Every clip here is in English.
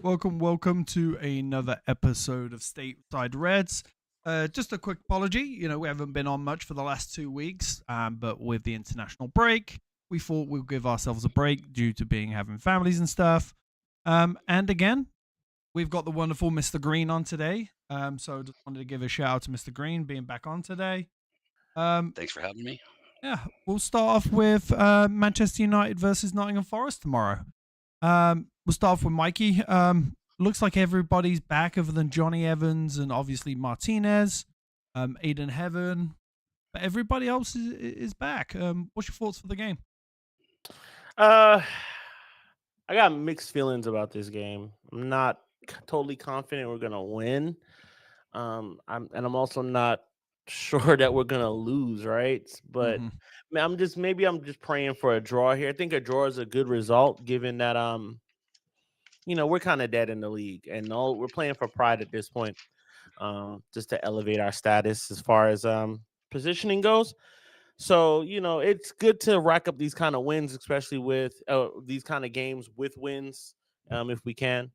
welcome to another episode of Stateside Reds. Just a quick apology, we haven't been on much for the last 2 weeks, but with the international break, we thought we'll give ourselves a break due to having families and stuff. And again, we've got the wonderful Mr. Green on today. So just wanted to give a shout out to Mr. Green being back on today. Thanks for having me. Yeah, we'll start off with Manchester United versus Nottingham Forest tomorrow. We'll start off with Mikey. Looks like everybody's back other than Johnny Evans and obviously Martinez, 𝙈𝙊𝙍𝙀, but everybody else is back. What's your thoughts for the game? I got mixed feelings about this game. I'm not totally confident we're gonna win. I'm also not sure that we're gonna lose, right? But I'm just praying for a draw here. I think a draw is a good result, given that we're kind of dead in the league, and we're playing for pride at this point, just to elevate our status as far as positioning goes. So it's good to rack up these kind of wins, especially with these kind of games with wins, if we can.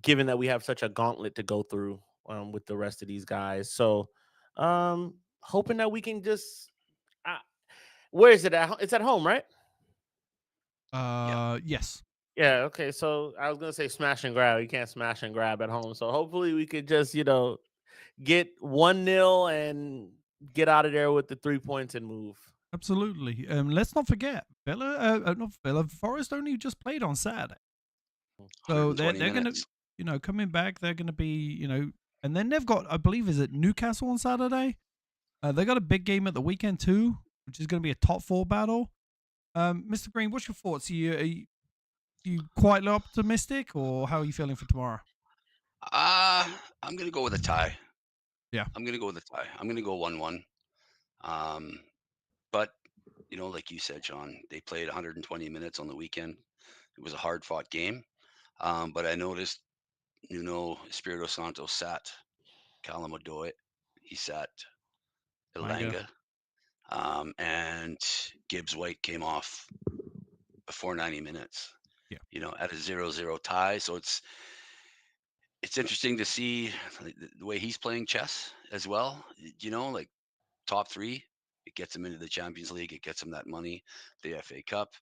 Given that we have such a gauntlet to go through with the rest of these guys. So hoping that we can just where is it at? It's at home, right? Yes. Yeah, okay. So I was gonna say smash and grab. You can't smash and grab at home. So hopefully we could just, get 1-0 and get out of there with the 3 points and move. Absolutely. Let's not forget, Forest only just played on Saturday. So they're gonna coming back, they're gonna be, and then they've got, I believe, is it Newcastle on Saturday? They got a big game at the weekend too, which is gonna be a top 4 battle. Mr. Green, what's your thoughts? Are you quite optimistic, or how are you feeling for tomorrow? I'm gonna go with a tie. Yeah, I'm gonna go with a tie. I'm gonna go 1-1. But like you said, John, they played 120 minutes on the weekend. It was a hard-fought game. But I noticed, Espirito Santo sat 𝗕𝗓𝙁. He sat 𝗕𝗓𝙁. And Gibbs White came off before 90 minutes. Yeah. At a 0-0 tie. So it's interesting to see the way he's playing chess as well. Like top 3, it gets him into the Champions League. It gets him that money. The FA Cup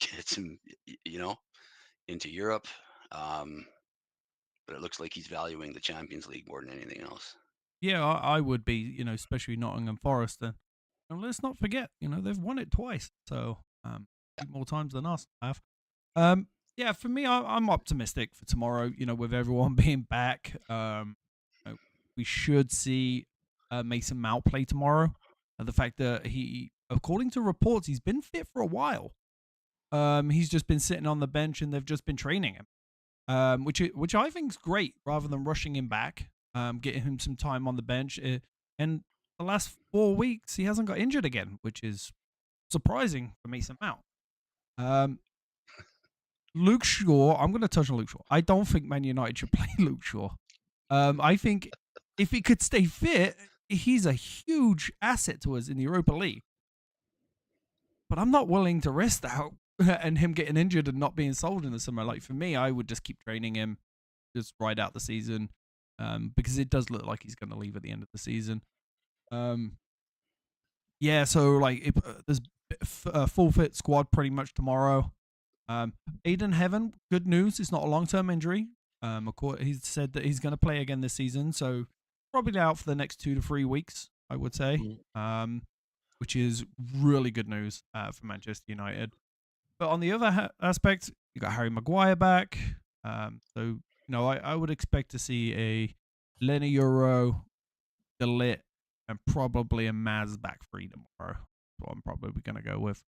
gets him, into Europe. But it looks like he's valuing the Champions League more than anything else. Yeah, I would be, especially Nottingham Forest. And let's not forget, they've won it twice. So more times than us have. Yeah, for me, I'm optimistic for tomorrow. With everyone being back, we should see Mason Mount play tomorrow. The fact that he, according to reports, he's been fit for a while. He's just been sitting on the bench, and they've just been training him, which I think is great, rather than rushing him back, getting him some time on the bench. And the last 4 weeks, he hasn't got injured again, which is surprising for Mason Mount. Luke Shaw, I'm going to touch on Luke Shaw. I don't think Man United should play Luke Shaw. I think if he could stay fit, he's a huge asset to us in the Europa League. But I'm not willing to risk that and him getting injured and not being sold in the summer. Like, for me, I would just keep training him, just ride out the season, because it does look like he's going to leave at the end of the season. Yeah, so there's a full fit squad pretty much tomorrow. 𝙈𝙊𝙍𝙀, good news. It's not a long-term injury. He said that he's going to play again this season, so probably out for the next 2 to 3 weeks, I would say, which is really good news for Manchester United. But on the other aspect, you got Harry Maguire back. So, I would expect to see a 𝗕𝗓𝙁, de Ligt, and probably a Maz back 3 tomorrow. That's what I'm probably going to go with.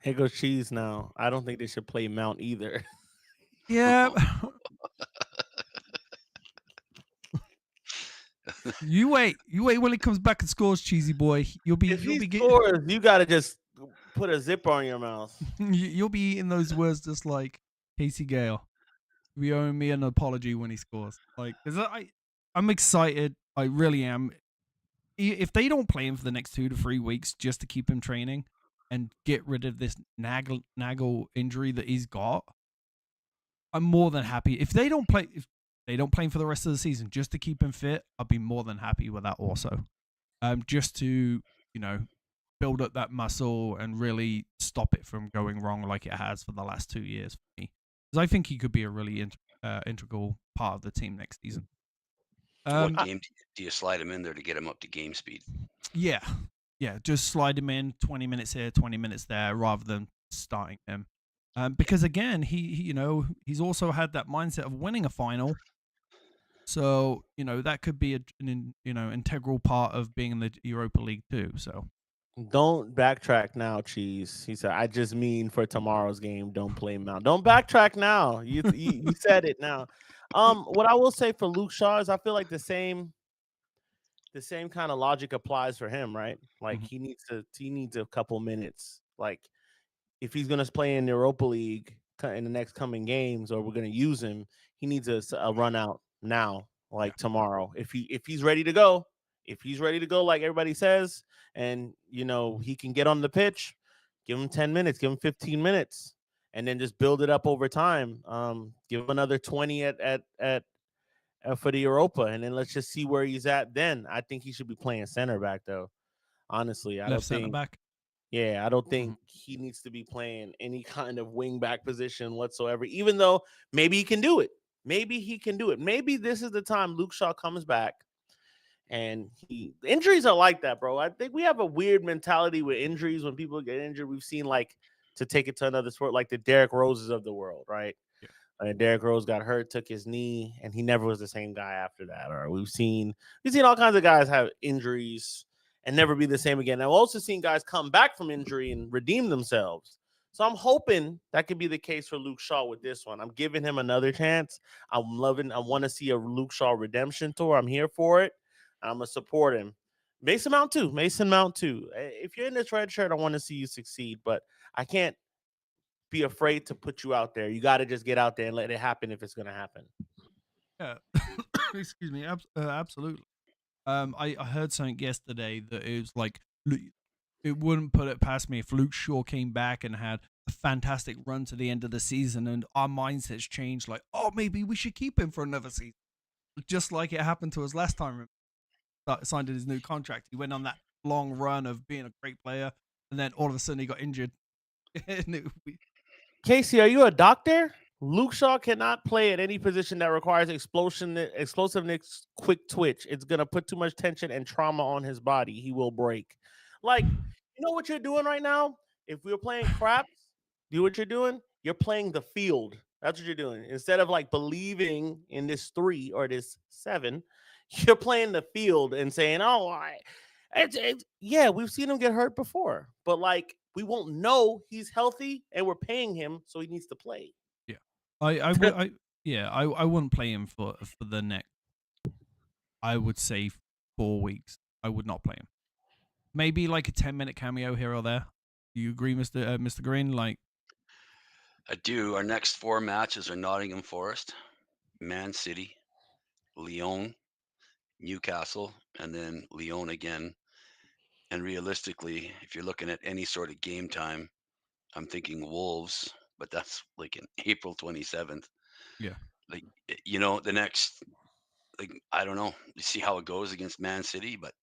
Here goes Cheese now. I don't think they should play Mount either. Yeah. You wait when he comes back and scores, Cheesy boy. If he scores, you gotta just put a zipper on your mouth. You'll be eating those words just like Casey Gale. You'll be owing me an apology when he scores. I'm excited. I really am. If they don't play him for the next 2 to 3 weeks just to keep him training and get rid of this naggle injury that he's got, I'm more than happy if they don't play. If they don't play him for the rest of the season, just to keep him fit, I'll be more than happy with that also. Just to build up that muscle and really stop it from going wrong like it has for the last 2 years for me. Because I think he could be a really integral part of the team next season. What game do you slide him in there to get him up to game speed? Yeah, just slide him in 20 minutes here, 20 minutes there, rather than starting him. Because again, he's also had that mindset of winning a final. So that could be an integral part of being in the Europa League too. So don't backtrack now, Cheese. He said, "I just mean for tomorrow's game, don't play him out. Don't backtrack now. You said it now." What I will say for Luke Shaw is I feel like the same kind of logic applies for him, right? Like he needs a couple minutes. Like if he's gonna play in the Europa League in the next coming games, or we're gonna use him, he needs a run out now, like tomorrow. If he's ready to go, like everybody says, and he can get on the pitch, give him 10 minutes, give him 15 minutes, and then just build it up over time. Give him another 20 for the Europa, and then let's just see where he's at then. I think he should be playing center back though. Honestly, I don't think back. Yeah, I don't think he needs to be playing any kind of wing back position whatsoever, even though maybe he can do it. Maybe this is the time Luke Shaw comes back. And injuries are like that, bro. I think we have a weird mentality with injuries. When people get injured, we've seen, like, to take it to another sport, like the Derrick Roses of the world, right? Yeah. Derrick Rose got hurt, took his knee, and he never was the same guy after that. Or we've seen all kinds of guys have injuries and never be the same again. I've also seen guys come back from injury and redeem themselves. So I'm hoping that could be the case for Luke Shaw with this one. I'm giving him another chance. I want to see a Luke Shaw redemption tour. I'm here for it. I'm going to support him. Mason Mount too. If you're in this red shirt, I want to see you succeed, but I can't be afraid to put you out there. You got to just get out there and let it happen if it's going to happen. Yeah. Excuse me. Absolutely. I heard something yesterday that it was like, it wouldn't put it past me if Luke Shaw came back and had a fantastic run to the end of the season and our mindsets changed, like, oh, maybe we should keep him for another season. Just like it happened to us last time. Signed his new contract. He went on that long run of being a great player, and then all of a sudden he got injured. Casey, are you a doctor? Luke Shaw cannot play at any position that requires explosiveness, quick twitch. It's going to put too much tension and trauma on his body. He will break. Like, you know what you're doing right now? If we were playing craps, do what you're doing? You're playing the field. That's what you're doing. Instead of like believing in this 3 or this 7, you're playing the field and saying, oh, yeah, we've seen him get hurt before. But like, we won't know he's healthy and we're paying him, so he needs to play. I wouldn't play him for the next, I would say, 4 weeks. I would not play him. Maybe like a 10-minute cameo here or there. Do you agree, Mr. Green? Like, I do. Our next 4 matches are Nottingham Forest, Man City, Lyon, Newcastle, and then Lyon again. And realistically, if you're looking at any sort of game time, I'm thinking Wolves, but that's like in April 27th. Yeah. Like, the next, like, I don't know. You see how it goes against Man City, but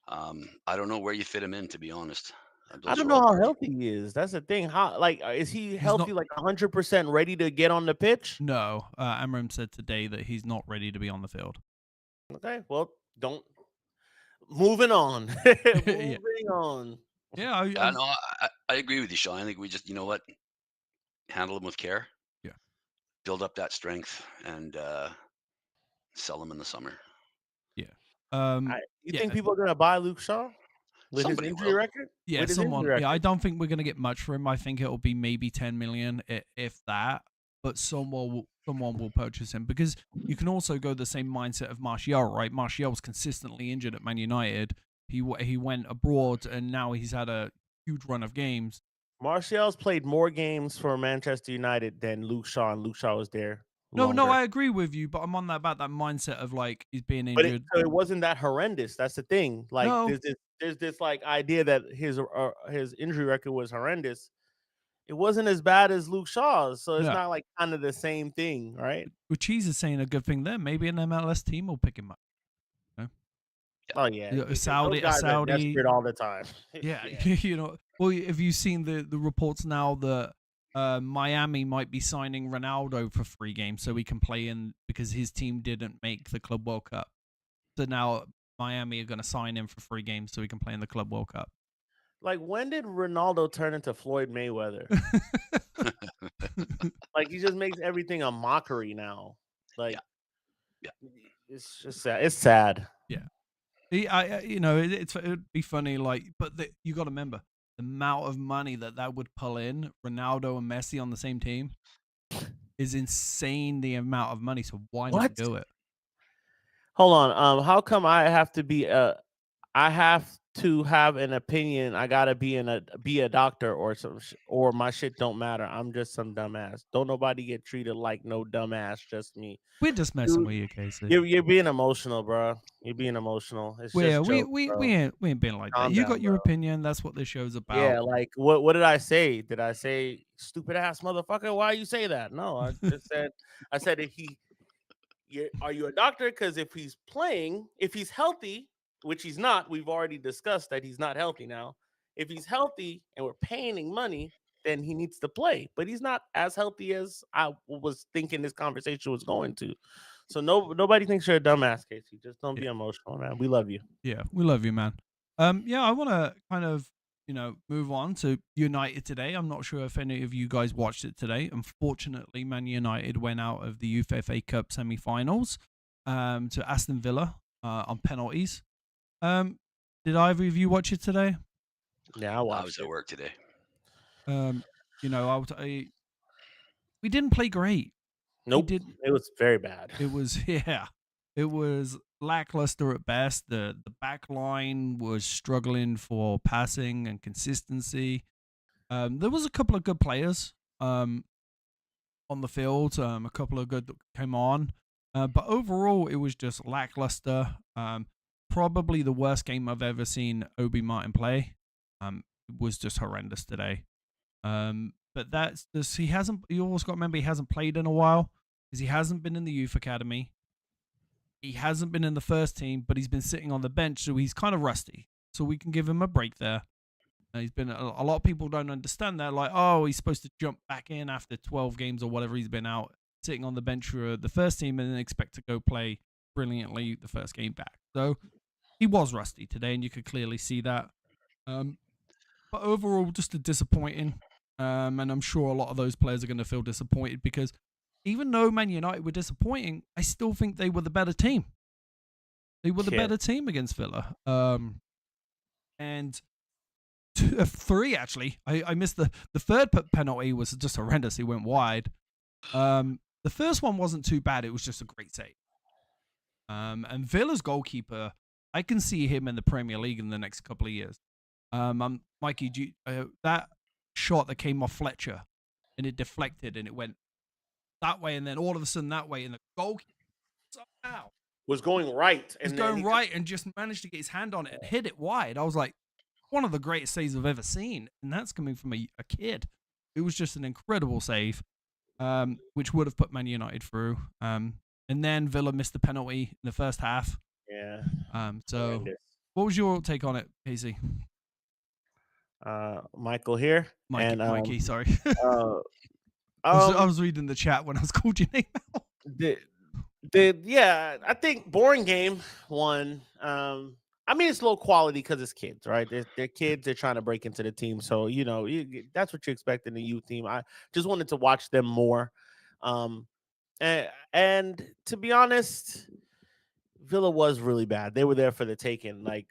I don't know where you fit him in, to be honest. I don't know how healthy he is. That's the thing. How, like, is he healthy, like 100% ready to get on the pitch? No. Amram said today that he's not ready to be on the field. Okay, well, moving on. On. Yeah, I agree with you, Sean. I think we just, you know what, handle him with care. Yeah. Build up that strength and sell him in the summer. Yeah. You think people are going to buy Luke Shaw with Somebody his injury record? Yeah, someone. Yeah, I don't think we're going to get much for him. I think it'll be maybe 10 million, if that. But someone will purchase him, because you can also go the same mindset of Martial, right? Martial was consistently injured at Man United. He went abroad, and now he's had a huge run of games. Martial's played more games for Manchester United than Luke Shaw, and Luke Shaw was there. No, I agree with you, but I'm on about that mindset of like he's being injured. But it wasn't that horrendous. That's the thing. Like, no. there's this like idea that his injury record was horrendous. it wasn't as bad as Luke Shaw's, so it's Yeah. not like kind of the same thing, right? Well, Cheese is saying a good thing there. Maybe an MLS team will pick him up. Oh yeah, A Saudi, those guys are desperate all the time. Yeah, you know. Well, have you seen the reports now that Miami might be signing Ronaldo for 3 games so he can play in because his team didn't make the Club World Cup. So now Miami are going to sign him for 3 games so he can play in the Club World Cup. Like, when did Ronaldo turn into Floyd Mayweather? Like, he just makes everything a mockery now. Like, it's just sad. It's sad. Yeah. You know, it would be funny, like, but you got to remember the amount of money that would pull in Ronaldo and Messi on the same team is insane. The amount of money, so why not do it? Hold on. How come I have to be I have to have an opinion? I gotta be a doctor or or my shit don't matter. I'm just some dumbass. Don't nobody get treated like no dumbass. Just me. We're just messing with you, Casey. You're being emotional, bro. You're being emotional. It's we ain't been like that. You got your opinion. That's what this show's about. Yeah, like what did I say? Did I say stupid ass motherfucker? Why you say that? No, I just said are you a doctor? Because if he's playing, if he's healthy, which he's not, we've already discussed that he's not healthy now. If he's healthy and we're paying him money, then he needs to play. But he's not as healthy as I was thinking this conversation was going to. So nobody thinks you're a dumbass, Casey. Just don't be emotional, man. We love you. Yeah, we love you, man. Yeah, I want to kind of, you know, move on to United today. I'm not sure if any of you guys watched it today. Unfortunately, Man United went out of the Youth FA Cup semi-finals to Aston Villa on penalties. Did either of you watch it today? Yeah, I watched. I was at work today. You know, we didn't play great. Nope, it was very bad. It was it was lackluster at best. The back line was struggling for passing and consistency. There was a couple of good players on the field. A couple of good that came on, but overall it was just lackluster. Probably the worst game I've ever seen 𝗕𝗓𝗏 play. It was just horrendous today. But that's just, you always got to remember he hasn't played in a while because he hasn't been in the youth academy. He hasn't been in the first team, but he's been sitting on the bench, so he's kind of rusty. So we can give him a break there. He's been a lot of people don't understand that, like, oh, he's supposed to jump back in after 12 games or whatever he's been out, sitting on the bench for the first team, and then expect to go play brilliantly the first game back. So he was rusty today, and you could clearly see that. But overall, just a disappointing. And I'm sure a lot of those players are going to feel disappointed because even though Man United were disappointing, I still think they were the better team. They were the better team against Villa. And 3, actually. I missed the third penalty was just horrendous. He went wide. The first one wasn't too bad. It was just a great save. And Villa's goalkeeper, I can see him in the Premier League in the next couple of years. Mikey, that shot that came off Fletcher and it deflected and it went that way and then all of a sudden that way and the goalkeeper somehow was going right. And going right and just managed to get his hand on it and hit it wide. I was like, one of the greatest saves I've ever seen. And that's coming from a kid. It was just an incredible save, which would have put Man United through. And then Villa missed the penalty in the first half. Yeah. So what was your take on it, Casey? Michael here. Mikey, sorry. I was reading the chat when I was called your name out. Yeah, I think boring game one. I mean, it's low quality because it's kids, right? They're kids. They're trying to break into the team. So, you know, that's what you expect in the youth team. I just wanted to watch them more. And to be honest, Villa was really bad. They were there for the taking. Like,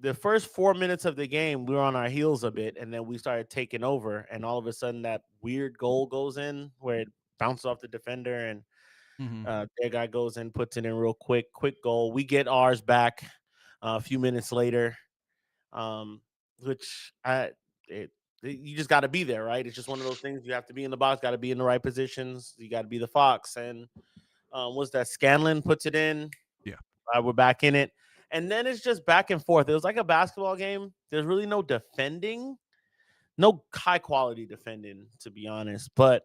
the first 4 minutes of the game, we were on our heels a bit, and then we started taking over. And all of a sudden, that weird goal goes in where it bounces off the defender, and their guy goes in, puts it in real quick goal. We get ours back a few minutes later, which you just got to be there, right? It's just one of those things. You have to be in the box, got to be in the right positions. You got to be the fox. And was that Scanlon puts it in? Yeah, we're back in it. And then it's just back and forth. It was like a basketball game. There's really no defending. no high quality defending, to be honest. But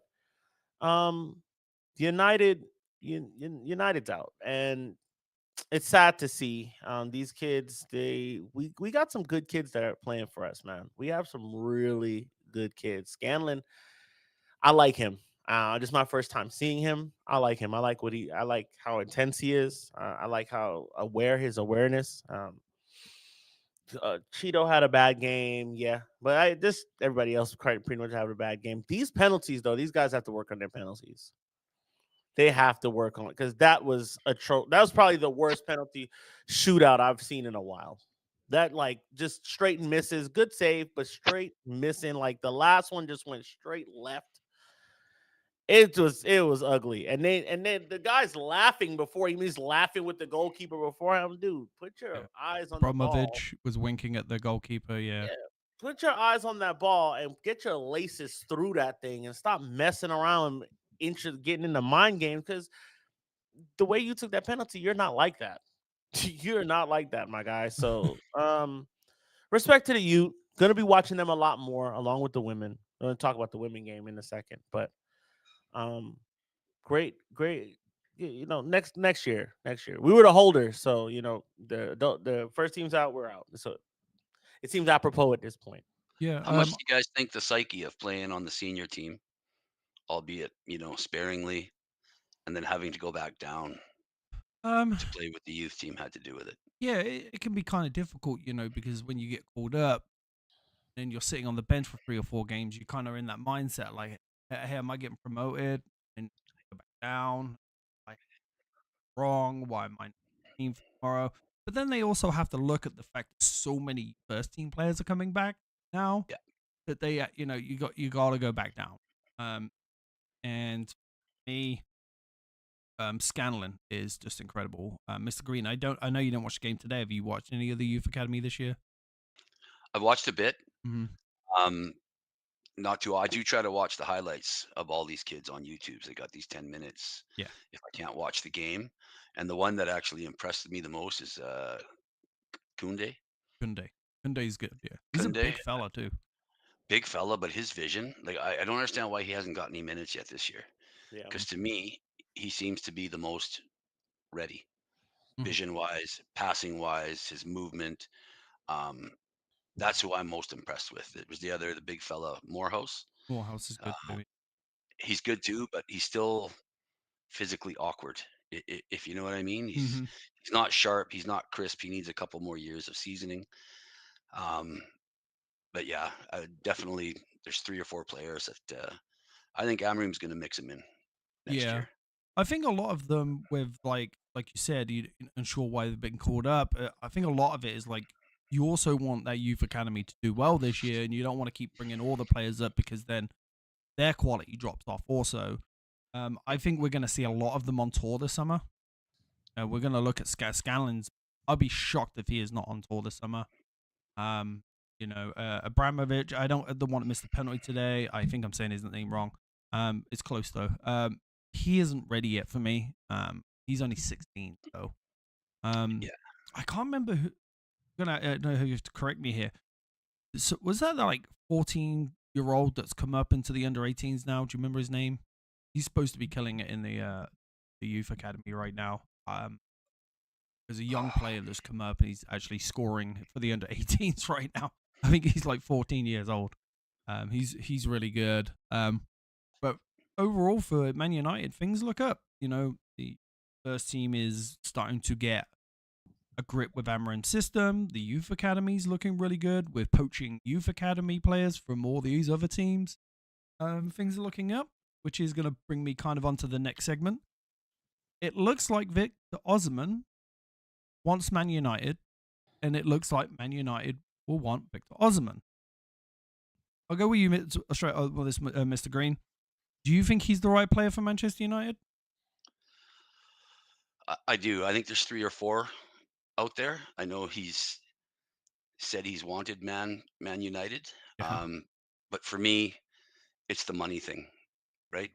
United, United's out, and it's sad to see these kids. We got some good kids that are playing for us, man. We have some really good kids. Scanlon, I like him. This is my first time seeing him. I like him. I like how intense he is. I like how aware his awareness. Cheeto had a bad game, yeah, but everybody else pretty much had a bad game. These penalties, though, these guys have to work on their penalties. They have to work on it because that was that was probably the worst penalty shootout I've seen in a while. That like just straight misses, good save, but straight missing. Like the last one just went straight left. It was ugly, and then the guy's laughing before he's laughing with the goalkeeper before him. Dude, put your eyes on the ball. 𝗕𝗏𝗡 was winking at the goalkeeper. Yeah. Put your eyes on that ball and get your laces through that thing, and stop messing around, getting into mind games. Because the way you took that penalty, you're not like that. You're not like that, my guy. So, respect to the youth. Gonna be watching them a lot more, along with the women. I'm gonna talk about the women game in a second, but great. Next year we were the holders, so the first team's out, we're out. So it seems apropos at this point. Yeah. How much do you guys think the psyche of playing on the senior team, albeit sparingly, and then having to go back down to play with the youth team had to do with it? Yeah, it can be kind of difficult, because when you get called up and you're sitting on the bench for 3 or 4 games, you kind of in that mindset like, hey, am I getting promoted? And go back down. Like, wrong? Why am I not team for tomorrow? But then they also have to look at the fact that so many first team players are coming back now that they, you got to go back down. And me, Scanlon is just incredible. Mr. Green, I know you didn't watch the game today. Have you watched any of the youth academy this year? I've watched a bit. Mm-hmm. I do try to watch the highlights of all these kids on YouTube. They got these 10 minutes. Yeah. If I can't watch the game, and the one that actually impressed me the most is 𝗕𝗏𝗀𝗍𝗓. Kunde's good. Yeah, he's a big fella too. Big fella, but his vision, like I don't understand why he hasn't gotten any minutes yet this year. Yeah. Because to me, he seems to be the most ready, vision wise, passing wise, his movement. That's who I'm most impressed with. It was the big fella, Morehouse. Morehouse is good, baby. He's good too, but he's still physically awkward. If you know what I mean, he's not sharp. He's not crisp. He needs a couple more years of seasoning. But yeah, definitely. There's 3 or 4 players that I think Amrim's going to mix them in next year. I think a lot of them with like you said, you're unsure why they've been called up. I think a lot of it is like you also want that youth academy to do well this year, and you don't want to keep bringing all the players up because then their quality drops off. Also, I think we're going to see a lot of them on tour this summer. We're going to look at Scanlon's. I'll be shocked if he is not on tour this summer. 𝗕𝗏𝗡𝗍, I don't want to miss the penalty today. I think I'm saying his name wrong. It's close though. He isn't ready yet for me. He's only 16, so I can't remember who. I'm gonna know who you have to correct me here. So was that like 14-year-old that's come up into the under-18s now? Do you remember his name? He's supposed to be killing it in the youth academy right now. There's a young player that's come up and he's actually scoring for the under-18s right now. I think he's like 14 years old. He's really good. But overall for Man United, things look up. The first team is starting to get a grip with Amarim's system. The youth academy's looking really good. We're poaching youth academy players from all these other teams. Things are looking up, which is going to bring me kind of onto the next segment. It looks like Victor Osimhen wants Man United, and it looks like Man United will want Victor Osimhen. I'll go with you straight with this, Mr. Green. Do you think he's the right player for Manchester United? I do. I think there's 3 or 4 out there. I know he's said he's wanted Man United. But for me, it's the money thing, right?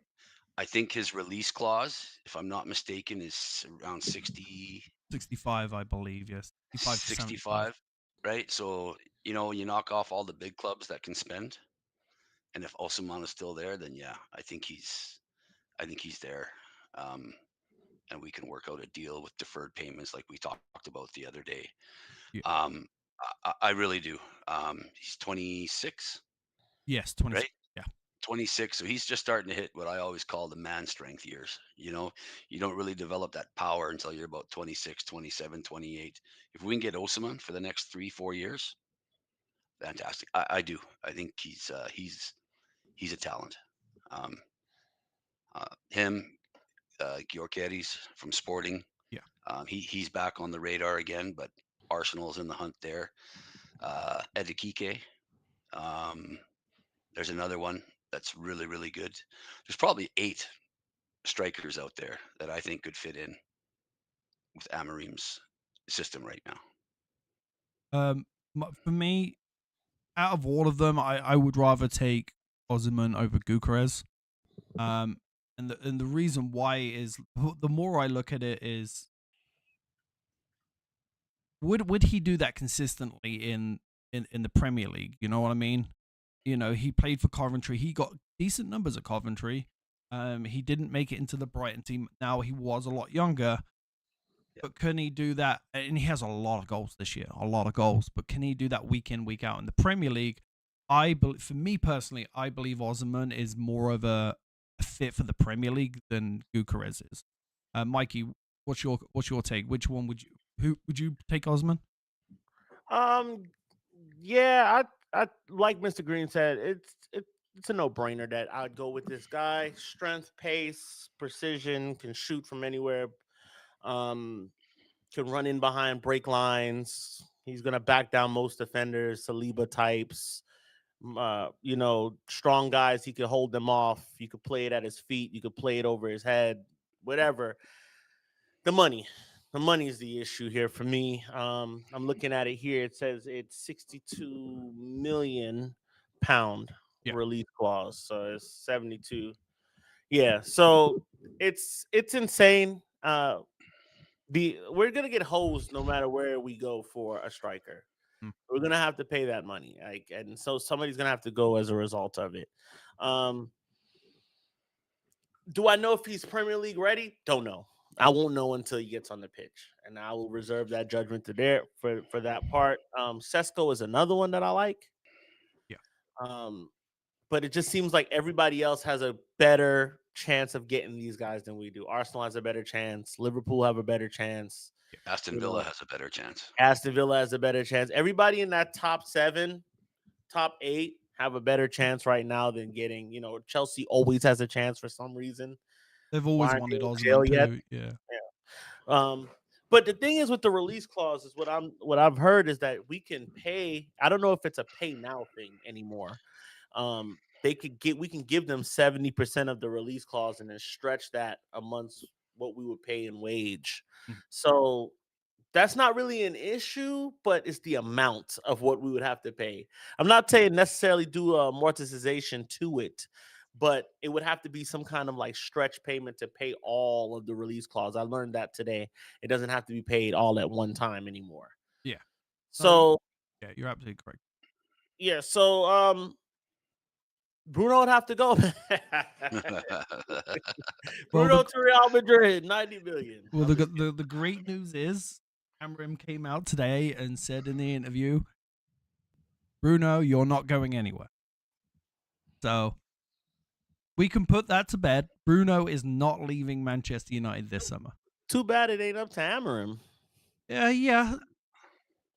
I think his release clause, if I'm not mistaken, is around 65, I believe, yes. 65, right? So, you knock off all the big clubs that can spend. And if Osimhen is still there, then yeah, I think he's there. And we can work out a deal with deferred payments like we talked about the other day. Yeah. Um, I really do. He's 26, Yes, 26. right? Yeah. 26. So he's just starting to hit what I always call the man strength years. You don't really develop that power until you're about 26, 27, 28. If we can get Osimhen for the next 3, 4 years, fantastic. I do. I think he's a talent. Um, him, 𝗕𝗀𝙍𝙀 from Sporting. Yeah. He's back on the radar again, but Arsenal's in the hunt there. 𝗕𝗀𝙍𝙀. There's another one that's really, really good. There's probably 8 strikers out there that I think could fit in with 𝗕𝗁𝙍𝙍's system right now. For me, out of all of them, I would rather take Osimhen over 𝗕𝗀𝙀. And the reason why is, the more I look at it, is would he do that consistently in the Premier League? You know what I mean? He played for Coventry. He got decent numbers at Coventry. He didn't make it into the Brighton team. Now he was a lot younger, but can he do that? And he has a lot of goals this year, a lot of goals. But can he do that week in, week out in the Premier League? For me personally, I believe Osimhen is more of a fit for the Premier League than 𝗕𝗀𝙀 is. Mikey, what's your take? Which one would you take, Osimhen? Yeah, I like Mr. Green said, it's a no-brainer that I'd go with this guy. Strength, pace, precision, can shoot from anywhere. Can run in behind break lines. He's gonna back down most defenders, 𝗕𝗓𝙁 types. Strong guys, he could hold them off. You could play it at his feet, you could play it over his head, whatever. The money is the issue here for me. I'm looking at it here. It says it's 62 million pound release clause, so it's 72. Yeah, so it's insane. We're gonna get hosed no matter where we go for a striker. We're gonna have to pay that money, and so somebody's gonna have to go as a result of it. Do I know if he's Premier League ready? Don't know. I won't know until he gets on the pitch, and I will reserve that judgment to there for that part. Sesko is another one that I like. Yeah. But it just seems like everybody else has a better chance of getting these guys than we do. Arsenal has a better chance. Liverpool have a better chance. Aston Villa has a better chance. Aston Villa has a better chance. Everybody in that top 7, top 8 have a better chance right now than getting, Chelsea always has a chance for some reason. They've always wanted Osimhen too. Yeah. But the thing is with the release clause is what I've heard is that we can pay. I don't know if it's a pay now thing anymore. We can give them 70% of the release clause and then stretch that amongst what we would pay in wage. So that's not really an issue, but it's the amount of what we would have to pay. I'm not saying necessarily do amortization to it, but it would have to be some kind of like stretch payment to pay all of the release clause. I learned that today. It doesn't have to be paid all at one time anymore. Yeah. So yeah, you're absolutely correct. Yeah. So Bruno would have to go. Bruno to Real Madrid, 90 million. Well, the great news is 𝗕𝗁𝙍𝙀 came out today and said in the interview, Bruno, you're not going anywhere. So we can put that to bed. Bruno is not leaving Manchester United this summer. Too bad it ain't up to 𝗕𝗁𝙍𝙀. Yeah.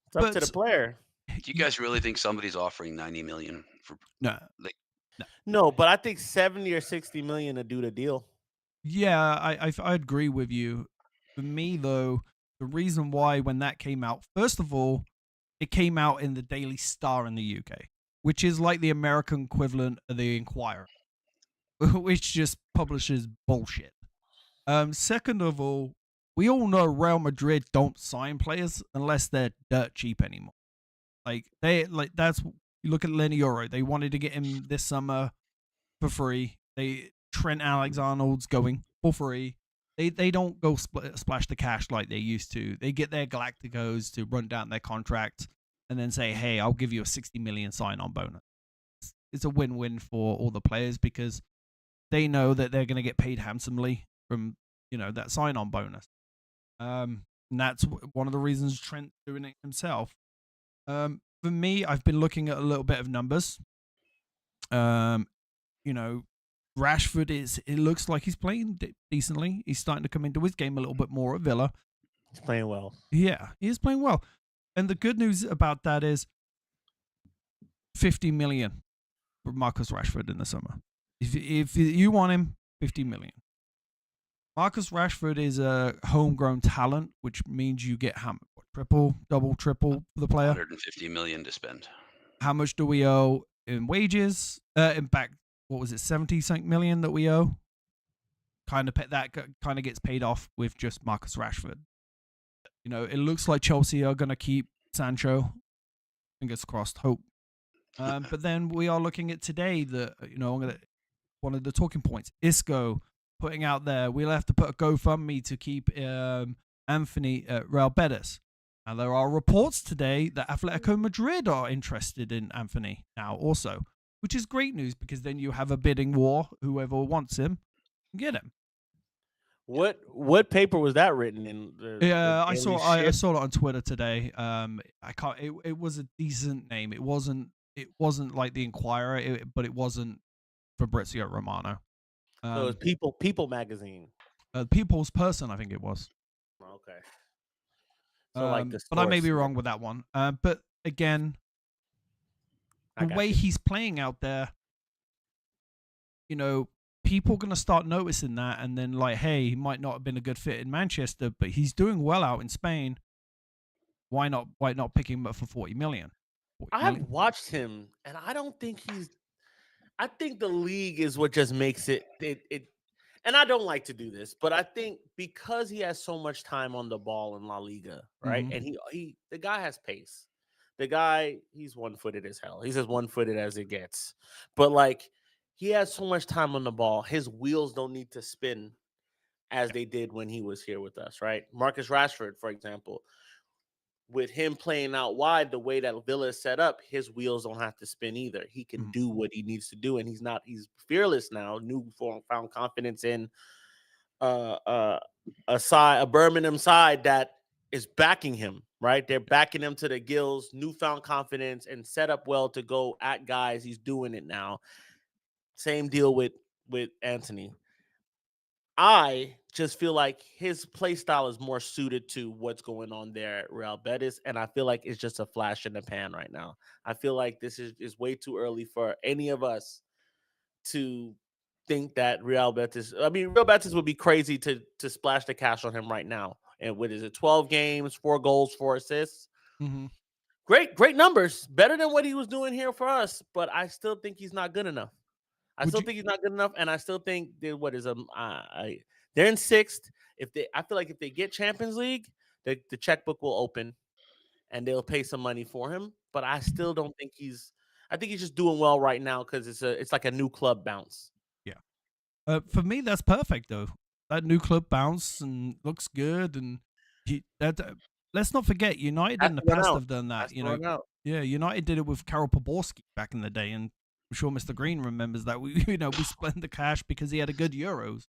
It's up to the player. Do you guys really think somebody's offering 90 million for no? No, but I think 70 or 60 million to do the deal. Yeah, I agree with you. For me, though, the reason why when that came out, first of all, it came out in the Daily Star in the UK, which is like the American equivalent of the Inquirer, which just publishes bullshit. Second of all, we all know Real Madrid don't sign players unless they're dirt cheap anymore. You look at Lenny Euro. They wanted to get him this summer for free. Trent Alexander-Arnold's going for free. They don't go splash the cash like they used to. They get their Galacticos to run down their contract and then say, hey, I'll give you a 60 million sign-on bonus. it's a win-win for all the players because they know that they're going to get paid handsomely from that sign-on bonus. And that's one of the reasons Trent's doing it himself. For me, I've been looking at a little bit of numbers. Rashford it looks like he's playing decently. He's starting to come into his game a little bit more at Villa. He's playing well. Yeah, he is playing well. And the good news about that is 50 million for Marcus Rashford in the summer. If you want him, 50 million. Marcus Rashford is a homegrown talent, which means you get triple for the player. 150 million to spend. How much do we owe in wages? In fact, what was it, 70-something million that we owe? That kind of gets paid off with just Marcus Rashford. It looks like Chelsea are going to keep Sancho. Fingers crossed, hope. But then we are looking at today that, one of the talking points, Isco putting out there, we'll have to put a GoFundMe to keep Antony at 𝗈𝗊𝙍𝙍. Now, there are reports today that Atletico Madrid are interested in Antony now also, which is great news because then you have a bidding war. Whoever wants him can get him. What paper was that written in? I saw it on Twitter today. I can't. It was a decent name. It wasn't like the Inquirer, but it wasn't Fabrizio Romano. So it was People magazine. People's Person, I think it was. Okay. So but I may be wrong with that one. But again, the way he's playing out there, people are going to start noticing that, and then hey, he might not have been a good fit in Manchester, but he's doing well out in Spain. Why not pick him up for 40 million? I've watched him, and I don't think I think the league is what just makes it. And I don't like to do this, but I think because he has so much time on the ball in La Liga, right? Mm-hmm. And the guy has pace. The guy, he's one-footed as hell. He's as one-footed as it gets. But he has so much time on the ball. His wheels don't need to spin as they did when he was here with us, right? Marcus Rashford, for example, with him playing out wide, the way that Villa is set up, his wheels don't have to spin either. He can do what he needs to do, and he's fearless now. Found confidence in a Birmingham side that is backing him, right? They're backing him to the gills, newfound confidence, and set up well to go at guys. He's doing it now. Same deal with Antony. I just feel like his play style is more suited to what's going on there at Real Betis, and I feel like it's just a flash in the pan right now. I feel like this is way too early for any of us to think that Real Betis would be crazy to splash the cash on him right now. And what is it, 12 games, 4 goals, 4 assists? Mm-hmm. Great numbers. Better than what he was doing here for us, but I still think he's not good enough. I still think he's not good enough, and I still think they're in 6th. I feel like if they get Champions League, the checkbook will open, and they'll pay some money for him. But I still don't think I think he's just doing well right now because it's like a new club bounce. Yeah. For me, that's perfect though. That new club bounce and looks good, and let's not forget United in the past have done that. Yeah, United did it with Karol Poborski back in the day, and I'm sure Mr. Green remembers that we spent the cash because he had a good Euros.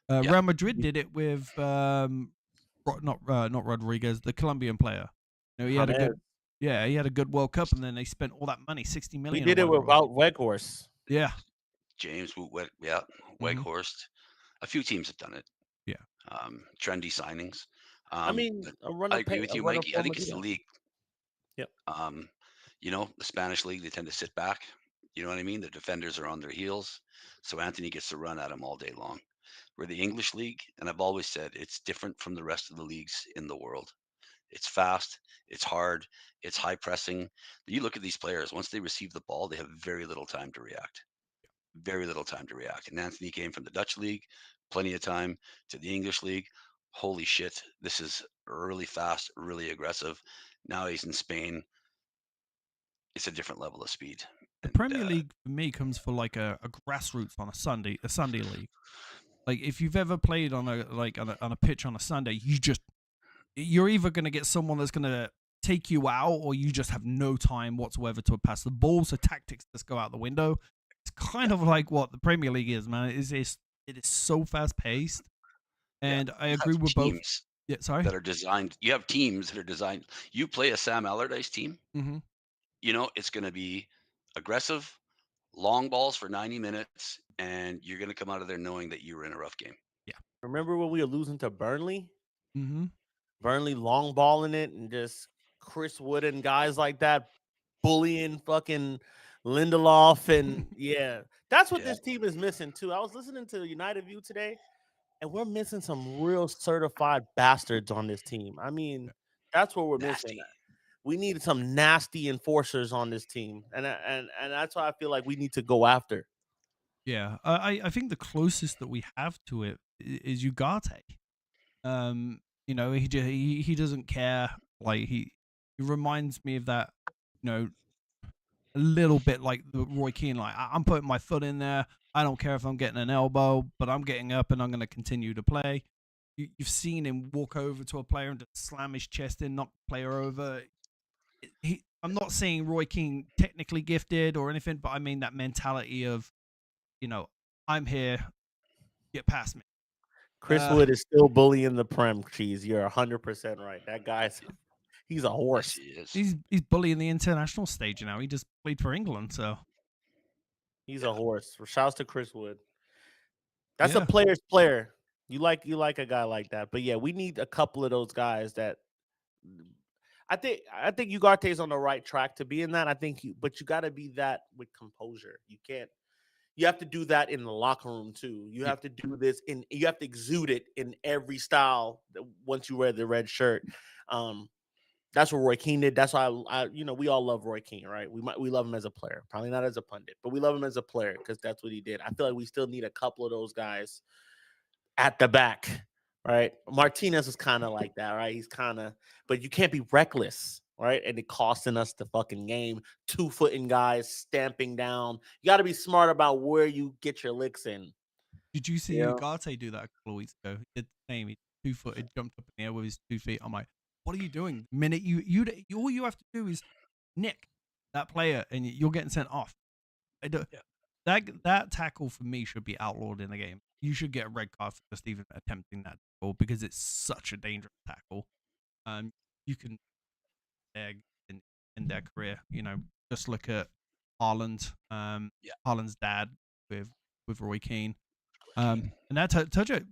Real Madrid did it with not Rodriguez, the Colombian player. He had a good World Cup, and then they spent all that money, 60 million. We did it with 𝗕𝗓𝗍𝗓. Yeah, James 𝗕𝗓𝗍𝗓. A few teams have done it. Yeah, trendy signings. I agree with you, Mikey. I think it's the league. Yep. The Spanish league, they tend to sit back. You know what I mean? The defenders are on their heels. So Antony gets to run at him all day long. Where the English league, and I've always said it's different from the rest of the leagues in the world. It's fast, it's hard, it's high pressing. You look at these players, once they receive the ball, they have very little time to react. Very little time to react. And Antony came from the Dutch league, plenty of time, to the English league. Holy shit, this is really fast, really aggressive. Now he's in Spain. It's a different level of speed. The Premier League for me comes for a grassroots on a Sunday league. Like if you've ever played on a pitch on a Sunday, you're either going to get someone that's going to take you out, or you just have no time whatsoever to pass the ball. So tactics just go out the window. It's kind of like what the Premier League is, man. It is so fast paced, and I agree with both. Yeah, sorry. That are designed. You have teams that are designed. You play a Sam Allardyce team. Mm-hmm. You know it's going to be aggressive, long balls for 90 minutes, and you're going to come out of there knowing that you were in a rough game. Yeah. Remember when we were losing to Burnley? Mm-hmm. Burnley long balling it and just Chris Wood and guys like that bullying fucking Lindelof. And yeah, that's what this team is missing too. I was listening to United View today, and we're missing some real certified bastards on this team. I mean, that's what we're missing. We need some nasty enforcers on this team, and that's why I feel like we need to go after. Yeah, I think the closest that we have to it is 𝙈𝙊𝙍𝙀. You know, he doesn't care. Like he reminds me of that. You know, a little bit like the Roy Keane. Like I'm putting my foot in there. I don't care if I'm getting an elbow, but I'm getting up and I'm going to continue to play. You've seen him walk over to a player and just slam his chest in, knock the player over. I'm not saying Roy Keane technically gifted or anything, but I mean that mentality of, you know, I'm here, get past me. Chris Wood is still bullying the Prem, Cheese. You're 100% right. That guy's he's a horse. Yes, he's bullying the international stage now. He just played for England, so he's a horse. Shouts to Chris Wood. That's a player's player. You like a guy like that. But yeah, we need a couple of those guys that I think 𝙈𝙊𝙍𝙀 is on the right track to be in that. But you got to be that with composure. You have to do that in the locker room too. You have to do this you have to exude it in every style once you wear the red shirt. That's what Roy Keane did. That's why we all love Roy Keane, right? We love him as a player, probably not as a pundit, but we love him as a player because that's what he did. I feel like we still need a couple of those guys at the back, right? Martinez is kind of like that, right? He's but you can't be reckless, right? And it costing us the fucking game. 2-footing guys stamping down. You got to be smart about where you get your licks in. Did you see 𝙈𝙊𝙍𝙀 do that a couple of weeks ago? He did the same. He 2-footed, jumped up in the air with his 2 feet. I'm like, what are you doing? The minute all you have to do is nick that player and you're getting sent off. That tackle for me should be outlawed in the game. You should get a red card for just even attempting that tackle because it's such a dangerous tackle. You can egg in their career. You know, just look at Haaland. Haaland's dad with Roy Keane. And that touch it.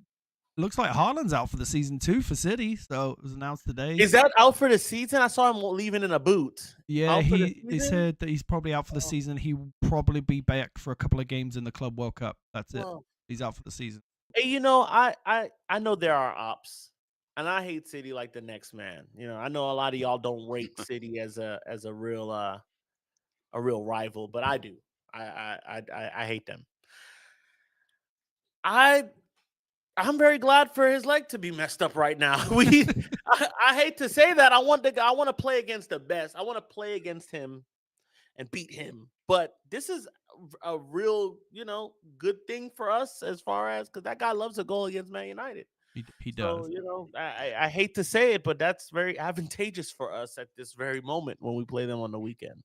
Looks like Haaland's out for the season too for City, so it was announced today. Is that out for the season? I saw him leaving in a boot. Yeah, he said that he's probably out for the season. He will probably be back for a couple of games in the Club World Cup. That's it. He's out for the season. Hey, you know, I know there are ops, and I hate City like the next man. You know, I know a lot of y'all don't rate City as a real rival, but I do. I hate them. I'm very glad for his leg to be messed up right now. I hate to say that. I want to play against the best. I want to play against him and beat him. But this is a real, good thing for us as far as because that guy loves a goal against Man United. He does. So, I hate to say it, but that's very advantageous for us at this very moment when we play them on the weekend.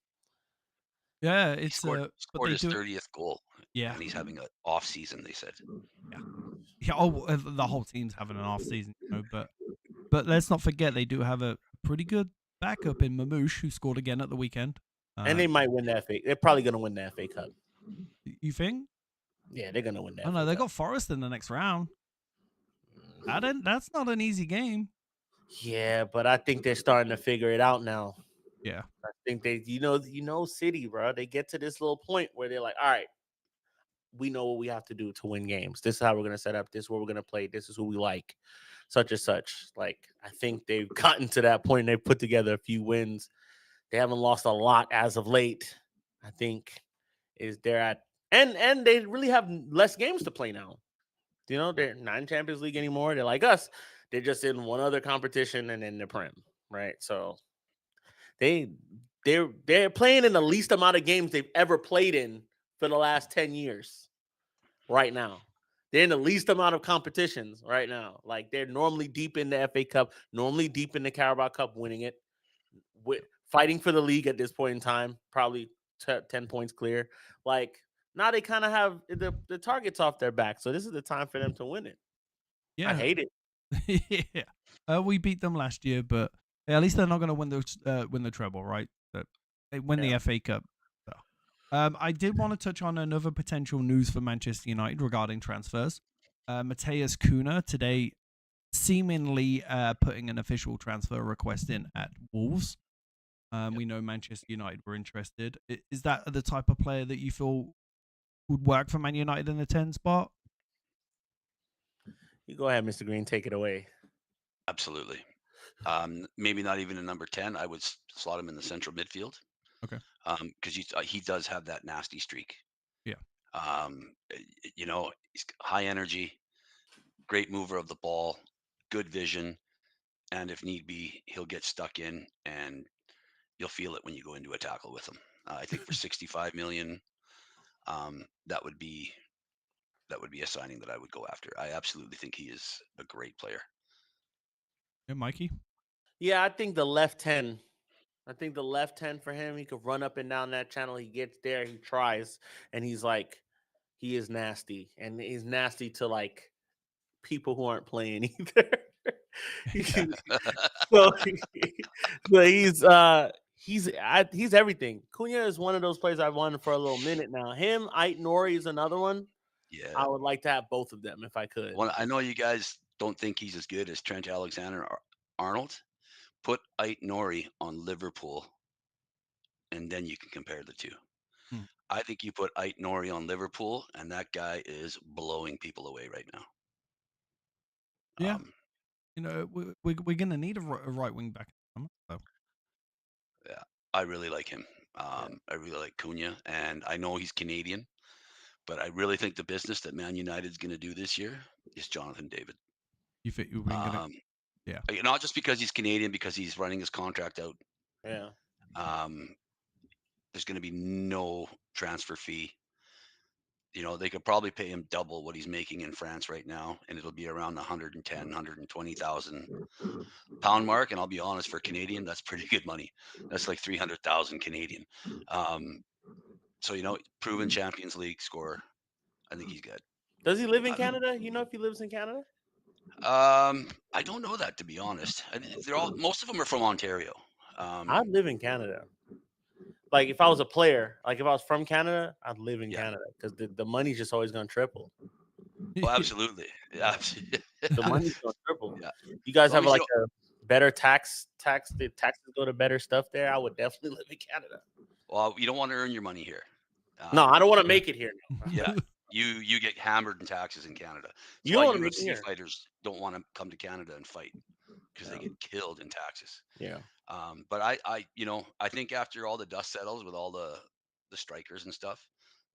Yeah, it's scored his 30th goal. Yeah, and he's having an off season. They said. Yeah. Oh, the whole team's having an off season, but let's not forget they do have a pretty good backup in 𝗕𝗓𝗍, who scored again at the weekend. And they might win the FA. They're probably going to win the FA Cup. You think? Yeah, they're going to win that. Oh no, they got Forest in the next round. That's not an easy game. Yeah, but I think they're starting to figure it out now. Yeah, I think they, City, bro. They get to this little point where they're like, all right, we know what we have to do to win games. This is how we're going to set up. This is what we're going to play. This is who we like, such and such. Like, I think they've gotten to that point. They've put together a few wins. They haven't lost a lot as of late. I think they're at, and they really have less games to play now. They're not in Champions League anymore. They're like us. They're just in one other competition and in the Prem, right? So they're playing in the least amount of games they've ever played in for the last 10 years right now. They're in the least amount of competitions right now. Like, they're normally deep in the FA Cup, normally deep in the Carabao Cup, winning it. fighting for the league at this point in time, probably 10 points clear. Like now they kind of have the targets off their back, so this is the time for them to win it. Yeah, I hate it. yeah. We beat them last year, but at least they're not going to win the treble, right? But they win the FA Cup. So. I did want to touch on another potential news for Manchester United regarding transfers. Matheus Cunha today seemingly putting an official transfer request in at Wolves. We know Manchester United were interested. Is that the type of player that you feel would work for Man United in the 10 spot? You go ahead, Mr. Green. Take it away. Absolutely. Maybe not even a number 10. I would slot him in the central midfield. Okay. Because he does have that nasty streak. Yeah. He's high energy, great mover of the ball, good vision, and if need be, he'll get stuck in, and you'll feel it when you go into a tackle with him. I think for 65 million, that would be a signing that I would go after. I absolutely think he is a great player. Yeah, Mikey? Yeah, I think the left 10. I think the left 10 for him, he could run up and down that channel. He gets there, he tries, and he is nasty. And he's nasty to like people who aren't playing either. so he's everything. Cunha is one of those players I've wanted for a little minute now. Him, 𝗕𝗏𝗎 is another one. Yeah. I would like to have both of them if I could. Well, I know you guys don't think he's as good as Trent Alexander-Arnold. Put 𝗕𝗏𝗎 on Liverpool, and then you can compare the two. I think you put 𝗕𝗏𝗎 on Liverpool, and that guy is blowing people away right now. Yeah. We're going to need a right wing back. So. Yeah, I really like him. I really like Cunha, and I know he's Canadian, but I really think the business that Man United is going to do this year is Jonathan David. You think you're going to? Yeah. Not just because he's Canadian, because he's running his contract out. Yeah. There's going to be no transfer fee. They could probably pay him double what he's making in France right now, and it'll be around the 110, 120,000 pound mark. And I'll be honest, for Canadian, that's pretty good money. That's like 300,000 Canadian. So proven Champions League scorer. I think he's good. Does he live in Canada? You know if he lives in Canada? I don't know that, to be honest. Most of them are from Ontario. I'd live in Canada. Like if I was a player, like if I was from Canada, I'd live in Canada because the money's just always going to triple. Well, absolutely. Yeah. The money's going to triple. Yeah. You guys have like a better tax. The taxes go to better stuff there. I would definitely live in Canada. Well, you don't want to earn your money here. No, I don't want to make it here. Yeah. You get hammered in taxes in Canada. That's you why don't UFC fighters don't want to come to Canada and fight because they get killed in taxes. Yeah. But I think after all the dust settles with all the strikers and stuff,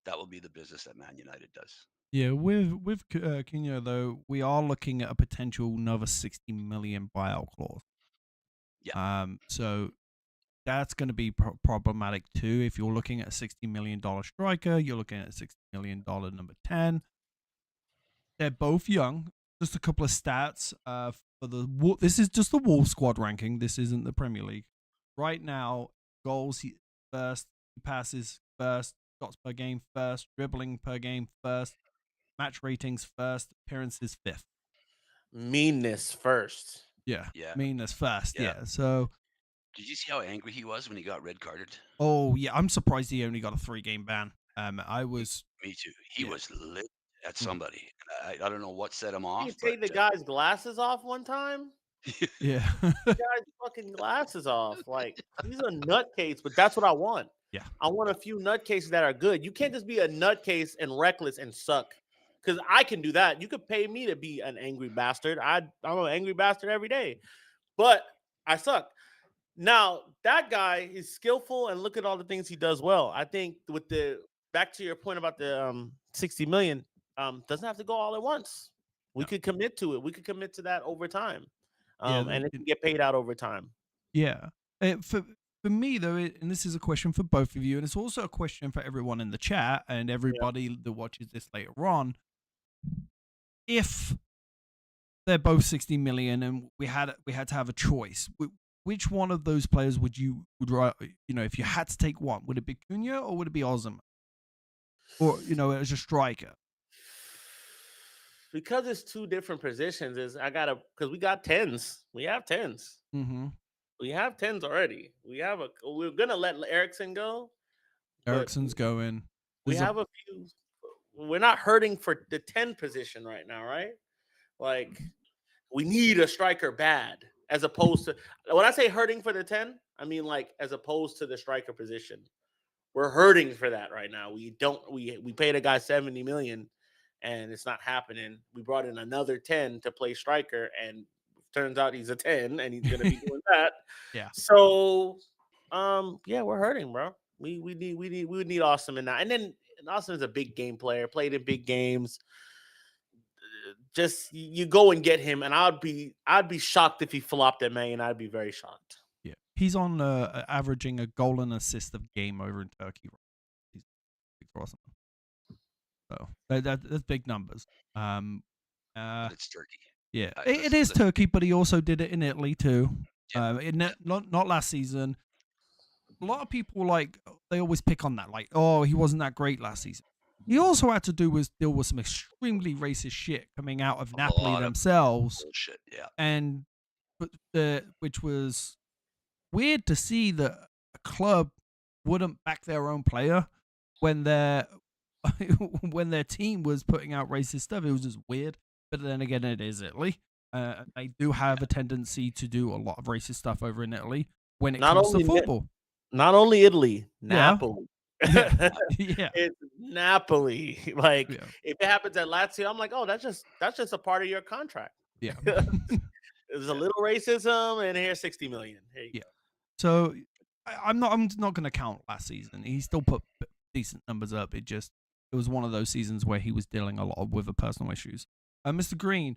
that will be the business that Man United does. Yeah, with Cunha though, we are looking at a potential another 60 million buyout clause. Yeah. So that's going to be problematic too. If you're looking at a $60 million striker, you're looking at a $60 million number 10. They're both young. Just a couple of stats. This is just the Wolves squad ranking. This isn't the Premier League. Right now, goals first, passes first, shots per game first, dribbling per game first, match ratings first, appearances fifth. Meanness first. Yeah. Meanness first. Yeah. So. Did you see how angry he was when he got red carded? Oh yeah, I'm surprised he only got a 3-game ban. I was. Me too. He was lit at somebody. I don't know what set him off. You take the guy's glasses off one time. Yeah. The guy's fucking glasses off. Like he's a nutcase, but that's what I want. Yeah. I want a few nutcases that are good. You can't just be a nutcase and reckless and suck. Because I can do that. You could pay me to be an angry bastard. I'm an angry bastard every day, but I suck. Now, that guy is skillful, and look at all the things he does well. I think back to your point about the 60 million, doesn't have to go all at once. We could commit to it. We could commit to that over time, and it can get paid out over time. Yeah. For me, though, and this is a question for both of you, and it's also a question for everyone in the chat and everybody that watches this later on. If they're both 60 million and we had to have a choice, which one of those players would if you had to take one, would it be Cunha or would it be Osimhen? Or, as a striker? Because it's two different positions, because we got 10s. We have 10s. Mm-hmm. We have 10s already. We're gonna let Eriksen go. Eriksen's going. We have a few. We're not hurting for the 10 position right now, right? Like, we need a striker bad, as opposed to, when I say hurting for the 10, I mean like as opposed to the striker position. We're hurting for that right now. We paid a guy 70 million and it's not happening. We brought in another 10 to play striker, and turns out he's a 10 and he's gonna be doing that. Yeah. So we're hurting, bro. We would need Osimhen now. And then Osimhen's a big game player, played in big games. Just you go and get him, and I'd be shocked if he flopped at Man. I'd be very shocked. Yeah, he's on averaging a goal and assist of game over in Turkey. He's awesome. So that's big numbers. It's Turkey. Yeah, it is Turkey, but he also did it in Italy too. Yeah. Not last season. A lot of people they always pick on that, like, oh, he wasn't that great last season. He also had to deal with some extremely racist shit coming out of Napoli themselves. Bullshit, yeah. And which was weird to see that a club wouldn't back their own player when their team was putting out racist stuff. It was just weird. But then again, it is Italy. They do have a tendency to do a lot of racist stuff over in Italy when it comes to football. Not only Italy, Napoli. Yeah. It's Napoli. Like, if it happens at Lazio, I'm like, oh, that's just a part of your contract. Yeah. There's a little racism, and here's 60 million. Here you go. So I'm not going to count last season. He still put decent numbers up. It was one of those seasons where he was dealing a lot with the personal issues. Mr. Green,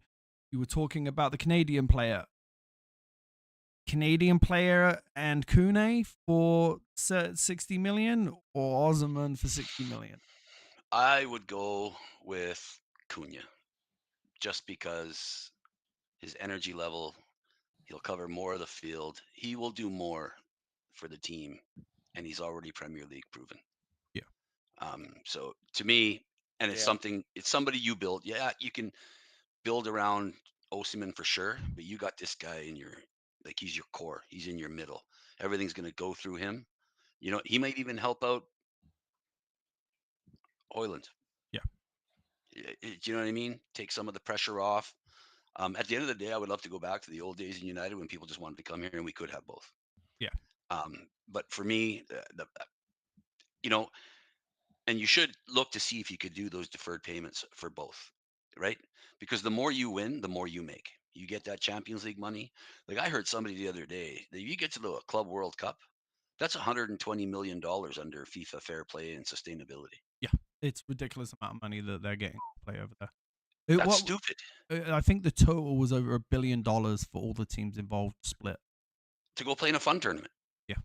you were talking about the Canadian player and Kune for 60 million, or Osimhen for 60 million? I would go with Cunha, just because his energy level, he'll cover more of the field. He will do more for the team, and he's already Premier League proven. Yeah. So to me, and it's somebody you build. Yeah, you can build around Osimhen for sure, but you got this guy in your, he's your core. He's in your middle. Everything's going to go through him. He might even help out Højlund. Yeah. Do you know what I mean? Take some of the pressure off. At the end of the day, I would love to go back to the old days in United when people just wanted to come here and we could have both. Yeah. But for me, and you should look to see if you could do those deferred payments for both, right? Because the more you win, the more you make. You get that Champions League money. Like, I heard somebody the other day that you get to the Club World Cup, that's $120 million under FIFA fair play and sustainability. Yeah, it's ridiculous amount of money that they're getting to play over there. That's stupid. I think the total was over $1 billion for all the teams involved split. To go play in a fun tournament. Yeah.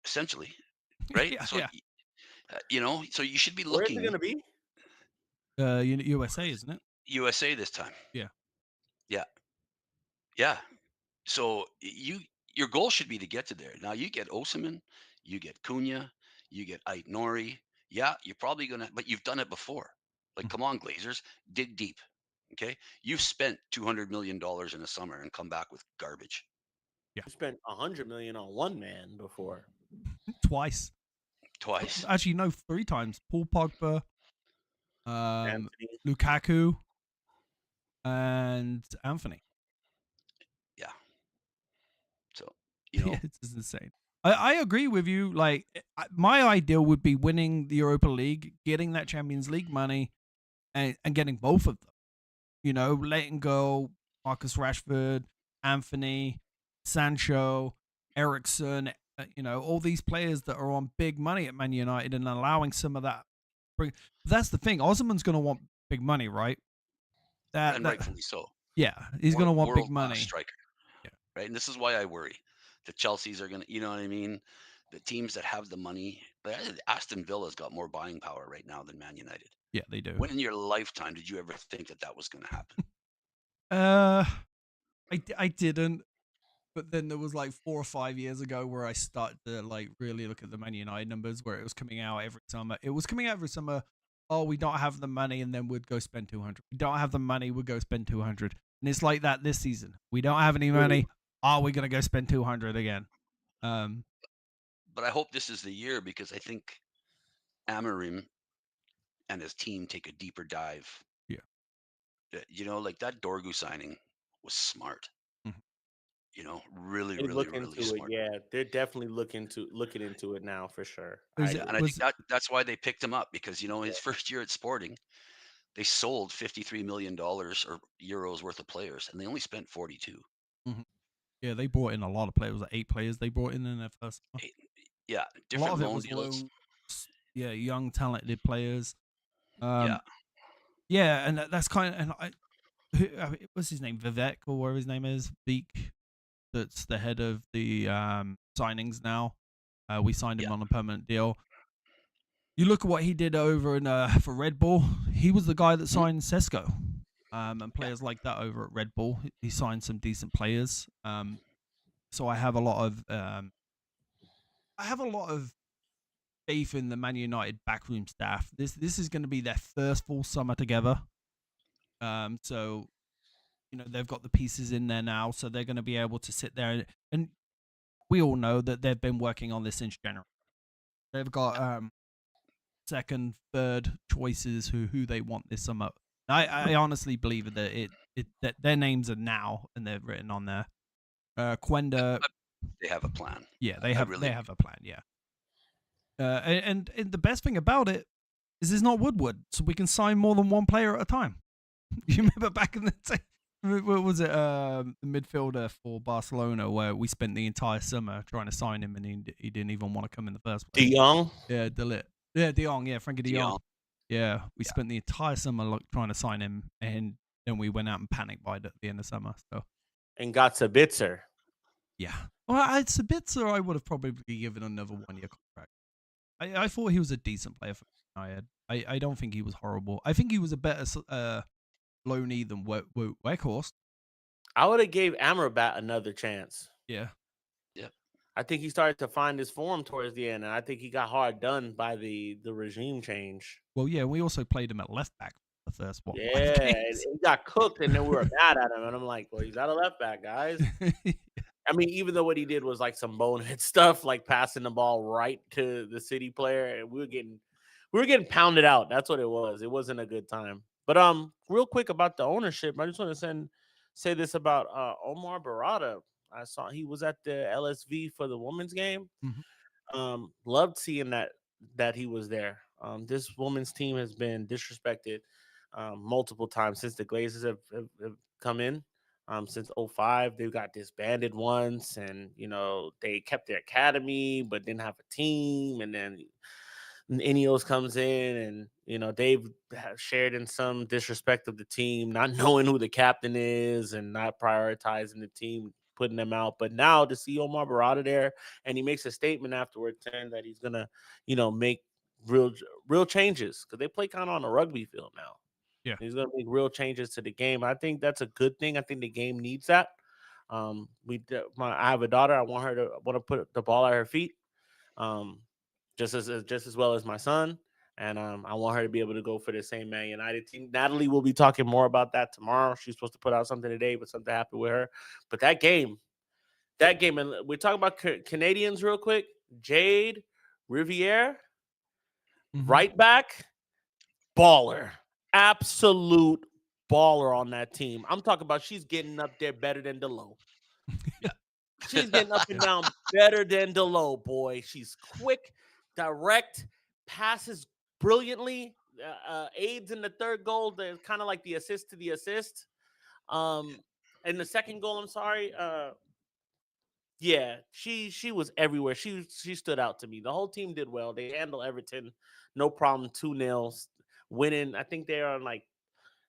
Essentially. Right? Yeah, so, so you should be Where's looking. it going to be? USA, isn't it? USA this time. Yeah. Yeah. Yeah. So your goal should be to get to there. Now you get Osimhen, you get Cunha, you get 𝗕𝗏𝗏. Yeah, you're probably going to, but you've done it before. Like, come on, Glazers, dig deep. Okay. You've spent $200 million in a summer and come back with garbage. Yeah. You spent $100 million on one man before. Twice. Actually, no, 3 times. Paul Pogba, Lukaku, and Antony. Yeah. So, it's just insane. I agree with you. Like, my ideal would be winning the Europa League, getting that Champions League money, and getting both of them. Letting go Marcus Rashford, Antony, Sancho, Eriksen, all these players that are on big money at Man United, and allowing some of that. That's the thing. Osimhen's going to want big money, right? And rightfully so. Yeah, he's going to want big money. Striker. Yeah. Right. And this is why I worry. The Chelsea's are going to, you know what I mean? The teams that have the money, Aston Villa's got more buying power right now than Man United. Yeah, they do. When in your lifetime did you ever think that was going to happen? I didn't. But then there was like 4 or 5 years ago where I started to like really look at the Man United numbers, where it was coming out every summer. It was coming out every summer. Oh, we don't have the money, and then we'd go spend 200. We don't have the money, we'd go spend 200. And it's like that this season. We don't have any money. Oh, we're gonna go spend 200 again. But I hope this is the year, because I think 𝗕𝗓𝗡 and his team take a deeper dive. Yeah. You know, like that 𝗕𝗓𝙀 signing was smart. Mhm. You know, really, They really, look really into it. smart. Yeah, they're definitely looking into it now for sure. Was I it- Yeah, agree. and I was- think that's why they picked him up, because, you know, his first year at Sporting, they sold $53 million or euros worth of players, and they only spent 42. Yeah, they brought in a lot of players. Like 8 players they brought in their first summer. Yeah, A lot different of it loan was deals. yeah, young, talented players. Yeah. Yeah, and that's kind of, and what's his name? Vivek, or whatever his name is, Beek, that's the head of the signings now. We signed him Yeah. on a permanent deal. You look at what he did over in for Red Bull. He was the guy that signed Isco, and players like that over at Red Bull. He signed some decent players. So I have a lot of faith in the Man United backroom staff. This is going to be their first full summer together. So, you know, they've got the pieces in there now, so they're going to be able to sit there, and we all know that they've been working on this since January. They've got second, third choices who they want this summer. I honestly believe that that their names are now and they're written on there. Quenda, They have a plan. yeah, I they have really a plan, yeah. And the best thing about it is it's not Woodward, so we can sign more than one player at a time. You remember back in the day, what was it, the midfielder for Barcelona, where we spent the entire summer trying to sign him, and he didn't even want to come in the first place. De Jong. Yeah, De Jong, yeah, Frankie De De Jong. Jong. Yeah, we spent the entire summer trying to sign him, and then we went out and panicked by it at the end of summer. So, And got 𝗕𝗏𝗔. yeah. Well, it's a bit, so I would have probably given another 1-year contract. I thought he was a decent player for United. I don't think he was horrible. I think he was a better loanee than 𝗕𝗏𝗀𝗍. I would have gave 𝗕𝗓𝗡 another chance. Yeah. I think he started to find his form towards the end, and I think he got hard done by the regime change. Well, yeah, we also played him at left back for the first 5 Yeah, games. he got cooked, and then we were mad at him. And I'm like, well, he's not a left back, guys. I mean, even though what he did was like some bonehead stuff, like passing the ball right to the City player, and we were getting pounded out. That's what it was. It wasn't a good time. But real quick about the ownership, I just want to say this about 𝗕𝗓𝙀𝗊𝗋. I saw he was at the LSV for the women's game. Loved seeing that he was there. This women's team has been disrespected multiple times since the Glazers have come in. Since 2005, they've got disbanded once, and you know they kept their academy but didn't have a team, and then Ineos comes in, and you know they've shared in some disrespect of the team, not knowing who the captain is and not prioritizing the team, putting them out. But now to see 𝗕𝗓𝙀𝗋 there, and he makes a statement afterwards saying that he's gonna, you know, make real changes, because they play kind of on a rugby field now. Yeah, he's gonna make real changes to the game. I think that's a good thing. I think the game needs that. I have a daughter. I want to put the ball at her feet. Just as well as my son, and I want her to be able to go for the same Man United team. Natalie will be talking more about that tomorrow. She's supposed to put out something today, but something happened with her. But that game, and we're talking about Canadians real quick. 𝗕𝗓𝙀𝗎𝗓, right back, baller, absolute baller on that team. I'm talking about she's getting up there better than Ďalo. She's getting up and down better than Ďalo, boy. She's quick, direct, passes brilliantly, aids in the third goal. There's kind of like the assist to the assist. And the second goal, I'm sorry. Yeah, she was everywhere. She stood out to me. The whole team did well. They handled Everton, no problem. 2-0, winning. I think they're on I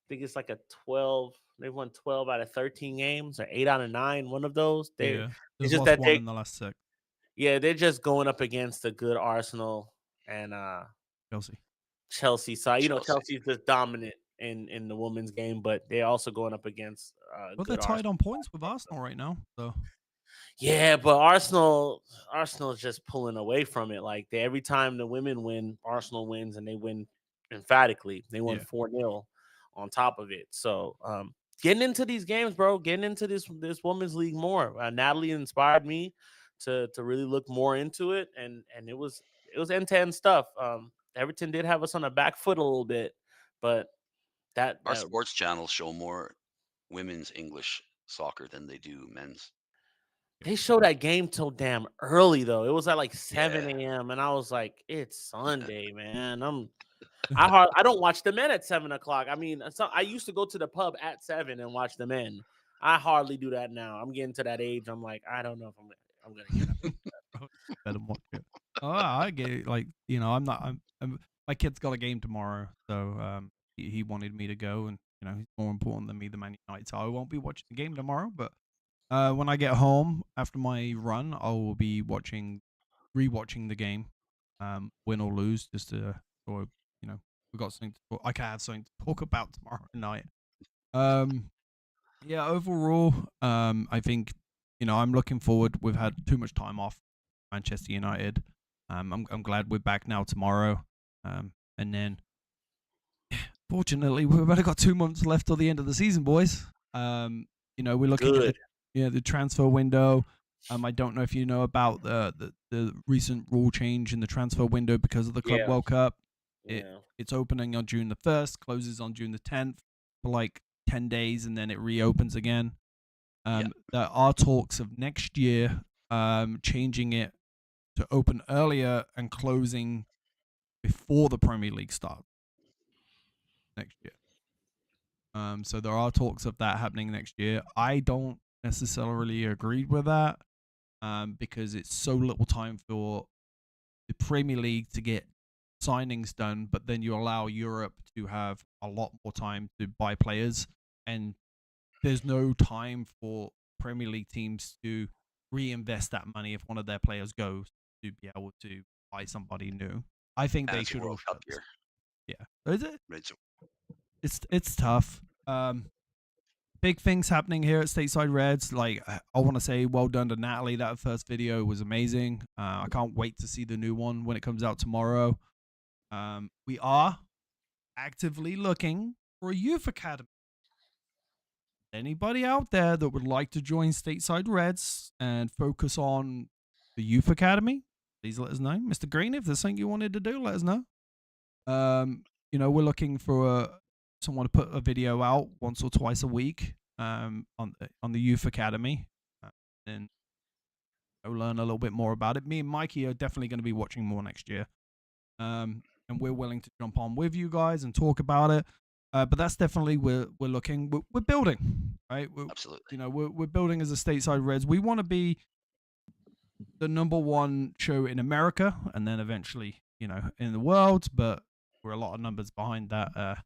think it's like a 12. They won 12 out of 13 games, or 8 out of 9. One of those. yeah. It's There's just that one in the last 6. Yeah, they're just going up against a good Arsenal and Chelsea side. You know, Chelsea's just dominant in the women's game, but they're also going up against well, they're tied on points with Arsenal right now. So Yeah, but Arsenal is just pulling away from it. Like every time the women win, Arsenal wins, and they win emphatically. They won Yeah. 4-0 on top of it. So getting into these games, bro, getting into this women's league more. Natalie inspired me to really look more into it, and it was end-to-end stuff. Everton did have us on the back foot a little bit, but Our sports channels show more women's English soccer than they do men's. they show that game till damn early though. It was at like 7 Yeah. a.m. and I was like, it's Sunday, man. I don't watch the men at 7 o'clock. I mean, I used to go to the pub at 7 and watch the men. I hardly do that now. I'm getting to that age. I'm like, I don't know if I'm gonna get up. Let him watch it. Oh, I get it. Like, you know, my kid's got a game tomorrow, so he wanted me to go, and you know, he's more important than me, the Man United, so I won't be watching the game tomorrow. But when I get home after my run, I will be rewatching the game, win or lose, just to, or you know, we got something to talk. I can have something to talk about tomorrow night. Yeah, overall, I think, you know, I'm looking forward. We've had too much time off Manchester United. I'm glad we're back now tomorrow. And then, fortunately, we've only got 2 months left till the end of the season, boys. You know, we're looking at the transfer window. I don't know if you know about the recent rule change in the transfer window because of the Club World Cup. It's opening on June the 1st, closes on June the 10th for like 10 days, and then it reopens again. There are talks of next year changing it to open earlier and closing before the Premier League starts next year. So there are talks of that happening next year. I don't necessarily agree with that because it's so little time for the Premier League to get signings done, but then you allow Europe to have a lot more time to buy players, and there's no time for Premier League teams to reinvest that money if one of their players goes to be able to buy somebody new. I think they should all Cup year. Yeah. Is it? Right, so It's tough. Big things happening here at Stateside Reds. Like, I want to say well done to Natalie. That first video was amazing. I can't wait to see the new one when it comes out tomorrow. We are actively looking for a youth academy. Anybody out there that would like to join Stateside Reds and focus on the youth academy, please let us know. Mr. Green, if there's something you wanted to do, let us know. You know, we're looking for someone to put a video out once or twice a week on the youth academy, and learn a little bit more about it. Me and Mikey are definitely going to be watching more next year, and we're willing to jump on with you guys and talk about it. But that's definitely we're looking. We're building, right? absolutely. You know, we're building as a Stateside Reds. We want to be the #1 show in America, and then eventually, you know, in the world. But we're a lot of numbers behind that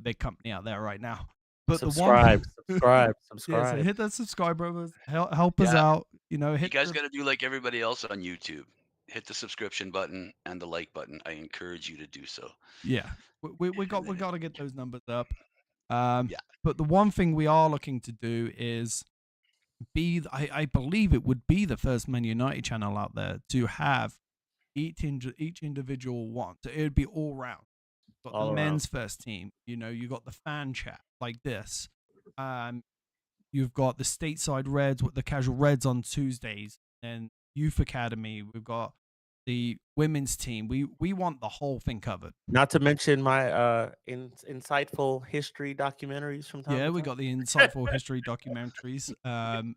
big company out there right now. But subscribe. Yeah, so hit that subscribe, brothers. Help us out. You know, you guys got to do like everybody else on YouTube. Hit the subscription button and the like button. I encourage you to do so. Yeah, we got to get those numbers up. But the one thing we are looking to do is I believe it would be the first Man United channel out there to have each individual one. So it would be all round. Got all the men's first team. You know, you got the fan chat like this. You've got the Stateside Reds with the Casual Reds on Tuesdays, and Youth Academy. We've got the women's team. We want the whole thing covered. Not to mention my insightful history documentaries from time to time. We got the insightful history documentaries. And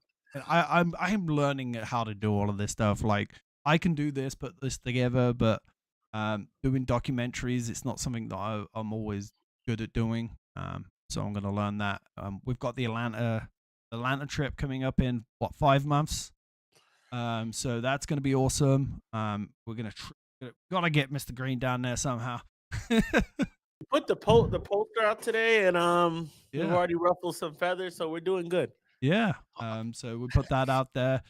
I'm learning how to do all of this stuff. Like, I can do this, put this together, but doing documentaries, it's not something that I'm always good at doing. So I'm going to learn that. We've got the Atlanta trip coming up in 5 months. So that's going to be awesome. We're going to gotta get Mr. Green down there somehow. Put the poster out today, and we've already ruffled some feathers, so we're doing good. Yeah. So we put that out there.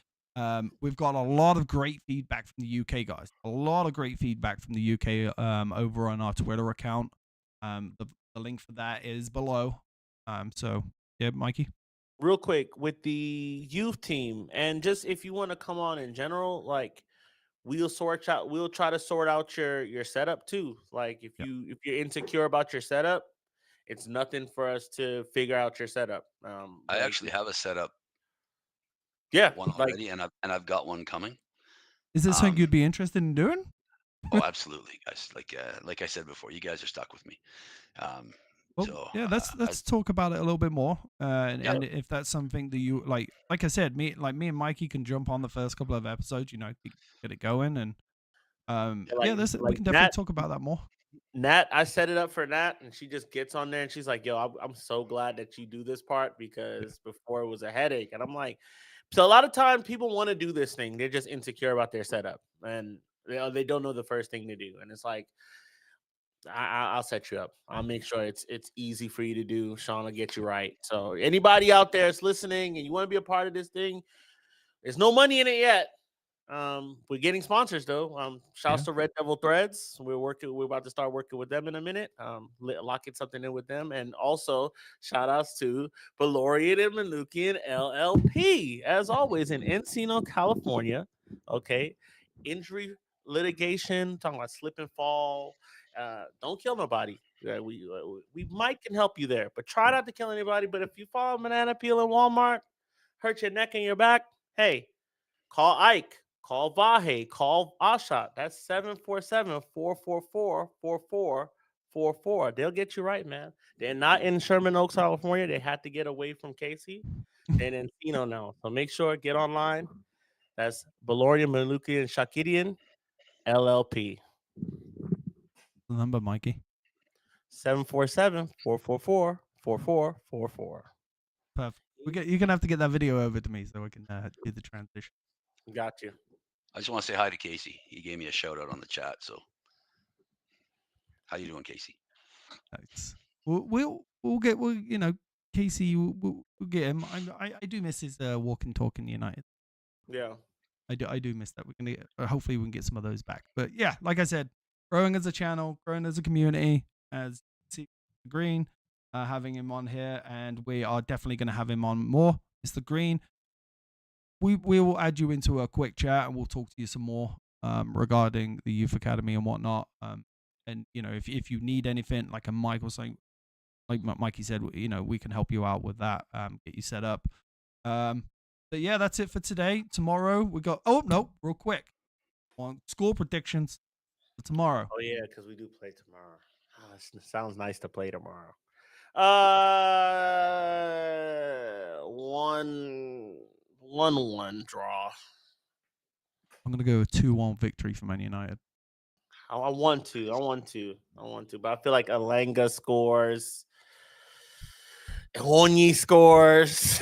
We've got a lot of great feedback from the UK guys. A lot of great feedback from the UK over on our Twitter account. The link for that is below. So yeah, Mikey. real quick with the youth team, and just if you want to come on in general, like we'll try to sort out your setup too. Like if you're insecure about your setup, it's nothing for us to figure out your setup. I actually have a setup one like already, and I've got one coming. Is this something you'd be interested in doing? Oh, absolutely, guys. Like I said before, you guys are stuck with me. Well, So yeah, let's talk about it a little bit more, and Yeah. if that's something that you like I said, me and Mikey can jump on the first couple of episodes, get it going, and we can definitely talk about that more. Nat, I set it up for Nat, and she just gets on there and she's like, "Yo, I'm so glad that you do this part because before it was a headache." And I'm like, so a lot of times people want to do this thing, they're just insecure about their setup, and they don't know the first thing to do. And it's like, I'll set you up. I'll make sure it's easy for you to do. Sean will get you right. So anybody out there is listening and you want to be a part of this thing, there's no money in it yet. We're getting sponsors though. Shouts to Red Devil Threads. We're about to start working with them in a minute. Locking something in with them, and also shout outs to 𝗕𝗓𝙍𝙀𝙀 LLP, as always in Encino, California. Okay, injury litigation, talking about slip and fall. Don't kill nobody. We might can help you there, but try not to kill anybody. But if you fall a banana peel in Walmart, hurt your neck and your back, hey, call Ike. Call 𝗕𝗊𝙍𝙍, call Asha. That's 747-444-4444. They'll get you right, man. They're not in Sherman Oaks, California. They had to get away from Casey. They're in Encino now. So make sure, get online. That's 𝗕𝗓𝙍𝙍 LLP. The number, Mikey. 747-444-4444. Perfect. You're gonna have to get that video over to me so I can do the transition. Got you. I just want to say hi to Casey. He gave me a shout out on the chat. So, how you doing, Casey? Thanks. We'll get Casey. We'll get him. I do miss his walking talking United. Yeah. I do miss that. We're gonna hopefully we can get some of those back. But yeah, like I said, growing as a channel, growing as a community, as Green, having him on here, and we are definitely going to have him on more. Mr. Green, we will add you into a quick chat and we'll talk to you some more regarding the youth academy and whatnot. And if you need anything, like a mic or something, like Mikey said, we can help you out with that, get you set up. But yeah, that's it for today. Tomorrow we got real quick on score predictions for tomorrow. Oh yeah, because we do play tomorrow. Oh, it sounds nice to play tomorrow. 1-1 draw. I'm gonna go with 2-1 victory for Man United. I want to, but I feel like Alanga scores. Onyé scores.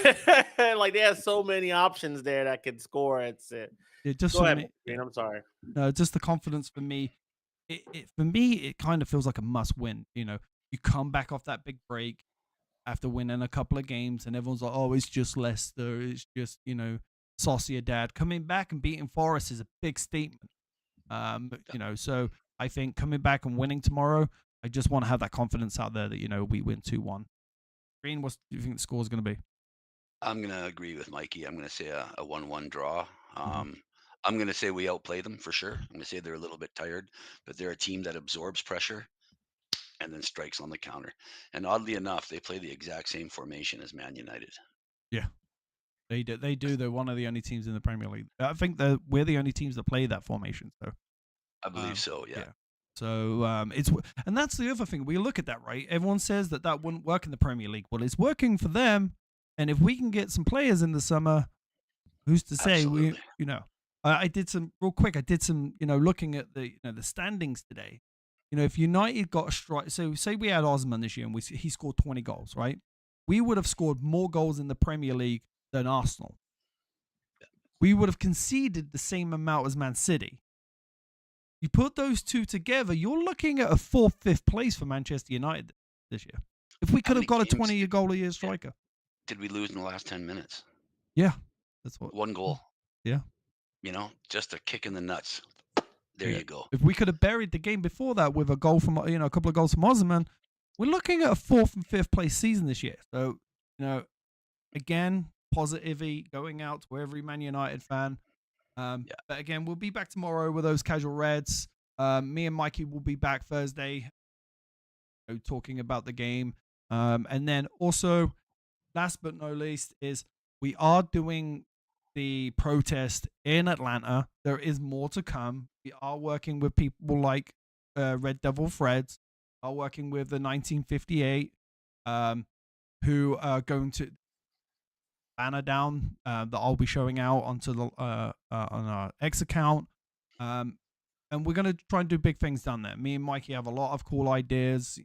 Like they have so many options there that could score. It's it. Just Go ahead, me, I'm sorry. No, just the confidence for me. For me, it kind of feels like a must win. You come back off that big break after winning a couple of games, and everyone's like, "Oh, it's just Leicester. It's just Sociedad." Coming back and beating Forest is a big statement. So I think coming back and winning tomorrow, I just want to have that confidence out there that we win 2-1. Green, what do you think the score is going to be? I'm going to agree with Mikey. I'm going to say a 1-1 draw. I'm going to say we outplay them for sure. I'm going to say they're a little bit tired, but they're a team that absorbs pressure and then strikes on the counter. And oddly enough, they play the exact same formation as Man United. Yeah, they do. They're one of the only teams in the Premier League. I think we're the only teams that play that formation. So I believe so. Yeah. So and that's the other thing. We look at that, right? Everyone says that wouldn't work in the Premier League. Well, it's working for them. And if we can get some players in the summer, who's to say? Absolutely. I did some real quick. I did some, looking at the standings today. If United got a strike, so say we had Osimhen this year and he scored 20 goals, right? We would have scored more goals in the Premier League than Arsenal. We would have conceded the same amount as Man City. You put those two together, you're looking at a 4th, 5th place for Manchester United this year. If we could have got a 20-goal-a-year striker. Did we lose in the last 10 minutes? Yeah, that's what. 1 goal. Yeah. Just a kick in the nuts. There you go. If we could have buried the game before that with a goal from, a couple of goals from Osimhen, we're looking at a 4th and 5th place season this year. So, again, positivity going out to every Man United fan. But again, we'll be back tomorrow with those casual Reds. Me and Mikey will be back Thursday, talking about the game. And then also, last but not least, is we are doing the protest in Atlanta. There is more to come. We are working with people like Red Devil Freds, are working with the 1958, who are going to banner down that I'll be showing out onto the on our X account. And we're gonna try and do big things down there. Me and Mikey have a lot of cool ideas,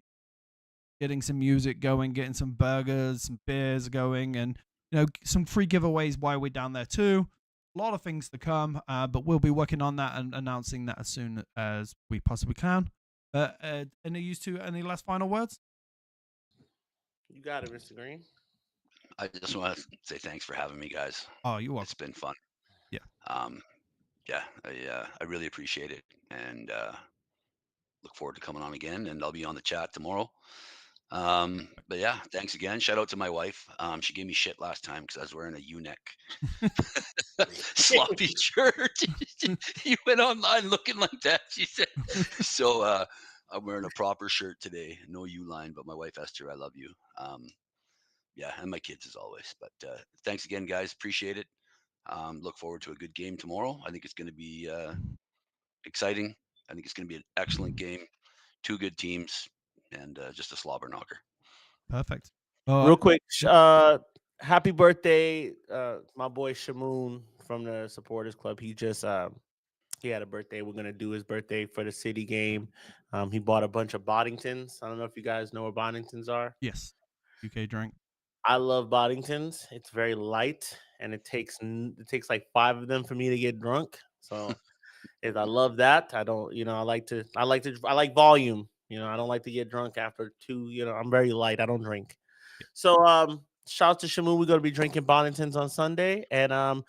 getting some music going, getting some burgers, some beers going, and some free giveaways while we're down there too. A lot of things to come, but we'll be working on that and announcing that as soon as we possibly can. Any last final words? You got it, Mr. Green. I just want to say thanks for having me, guys. Oh, you're welcome. It's been fun. Yeah. I really appreciate it, and look forward to coming on again. And I'll be on the chat tomorrow. But yeah, thanks again. Shout out to my wife. She gave me shit last time because I was wearing a U-neck sloppy shirt. You went online looking like that, she said. So I'm wearing a proper shirt today. No U-line, but my wife Esther, I love you. And my kids as always. But thanks again, guys. Appreciate it. Look forward to a good game tomorrow. I think it's going to be exciting. I think it's going to be an excellent game. Two good teams, and just a slobber knocker. Perfect. Real quick, happy birthday, my boy Shamoon from the Supporters Club. He just he had a birthday. We're gonna do his birthday for the City game. He bought a bunch of Boddingtons. I don't know if you guys know what Boddingtons are. Yes, UK drink. I love Boddingtons. It's very light, and it takes like 5 of them for me to get drunk. So if I love that, I don't, I like volume. I don't like to get drunk after 2. I'm very light. I don't drink. So shout out to Shamu. We're gonna be drinking Boddingtons on Sunday. And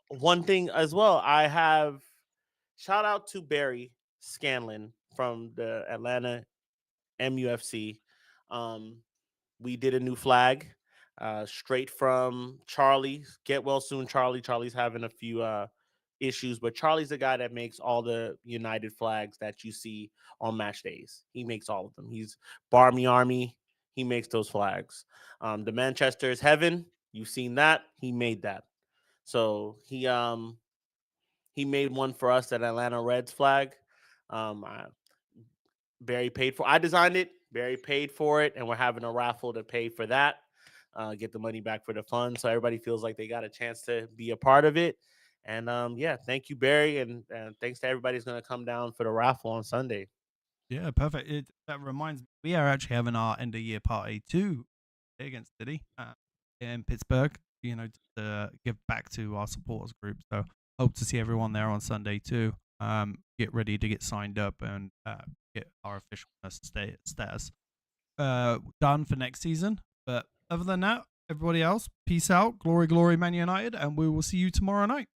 one thing as well, I have shout out to Barry Scanlon from the Atlanta MUFC. We did a new flag straight from Charlie. Get well soon, Charlie. Charlie's having a few issues, but Charlie's the guy that makes all the United flags that you see on match days. He makes all of them. He's Barmy Army. He makes those flags. The Manchester's Heaven. You've seen that. He made that. So he made one for us, that Atlanta Reds flag. Barry paid for. I designed it. Barry paid for it, and we're having a raffle to pay for that. Get the money back for the fund, so everybody feels like they got a chance to be a part of it. And thank you, Barry, and thanks to everybody who's going to come down for the raffle on Sunday. Yeah, perfect. That reminds me, we are actually having our end of year party too against City in Pittsburgh. To give back to our supporters group. So hope to see everyone there on Sunday too. Get ready to get signed up and get our official status done for next season. But other than that, everybody else, peace out, glory, Man United, and we will see you tomorrow night.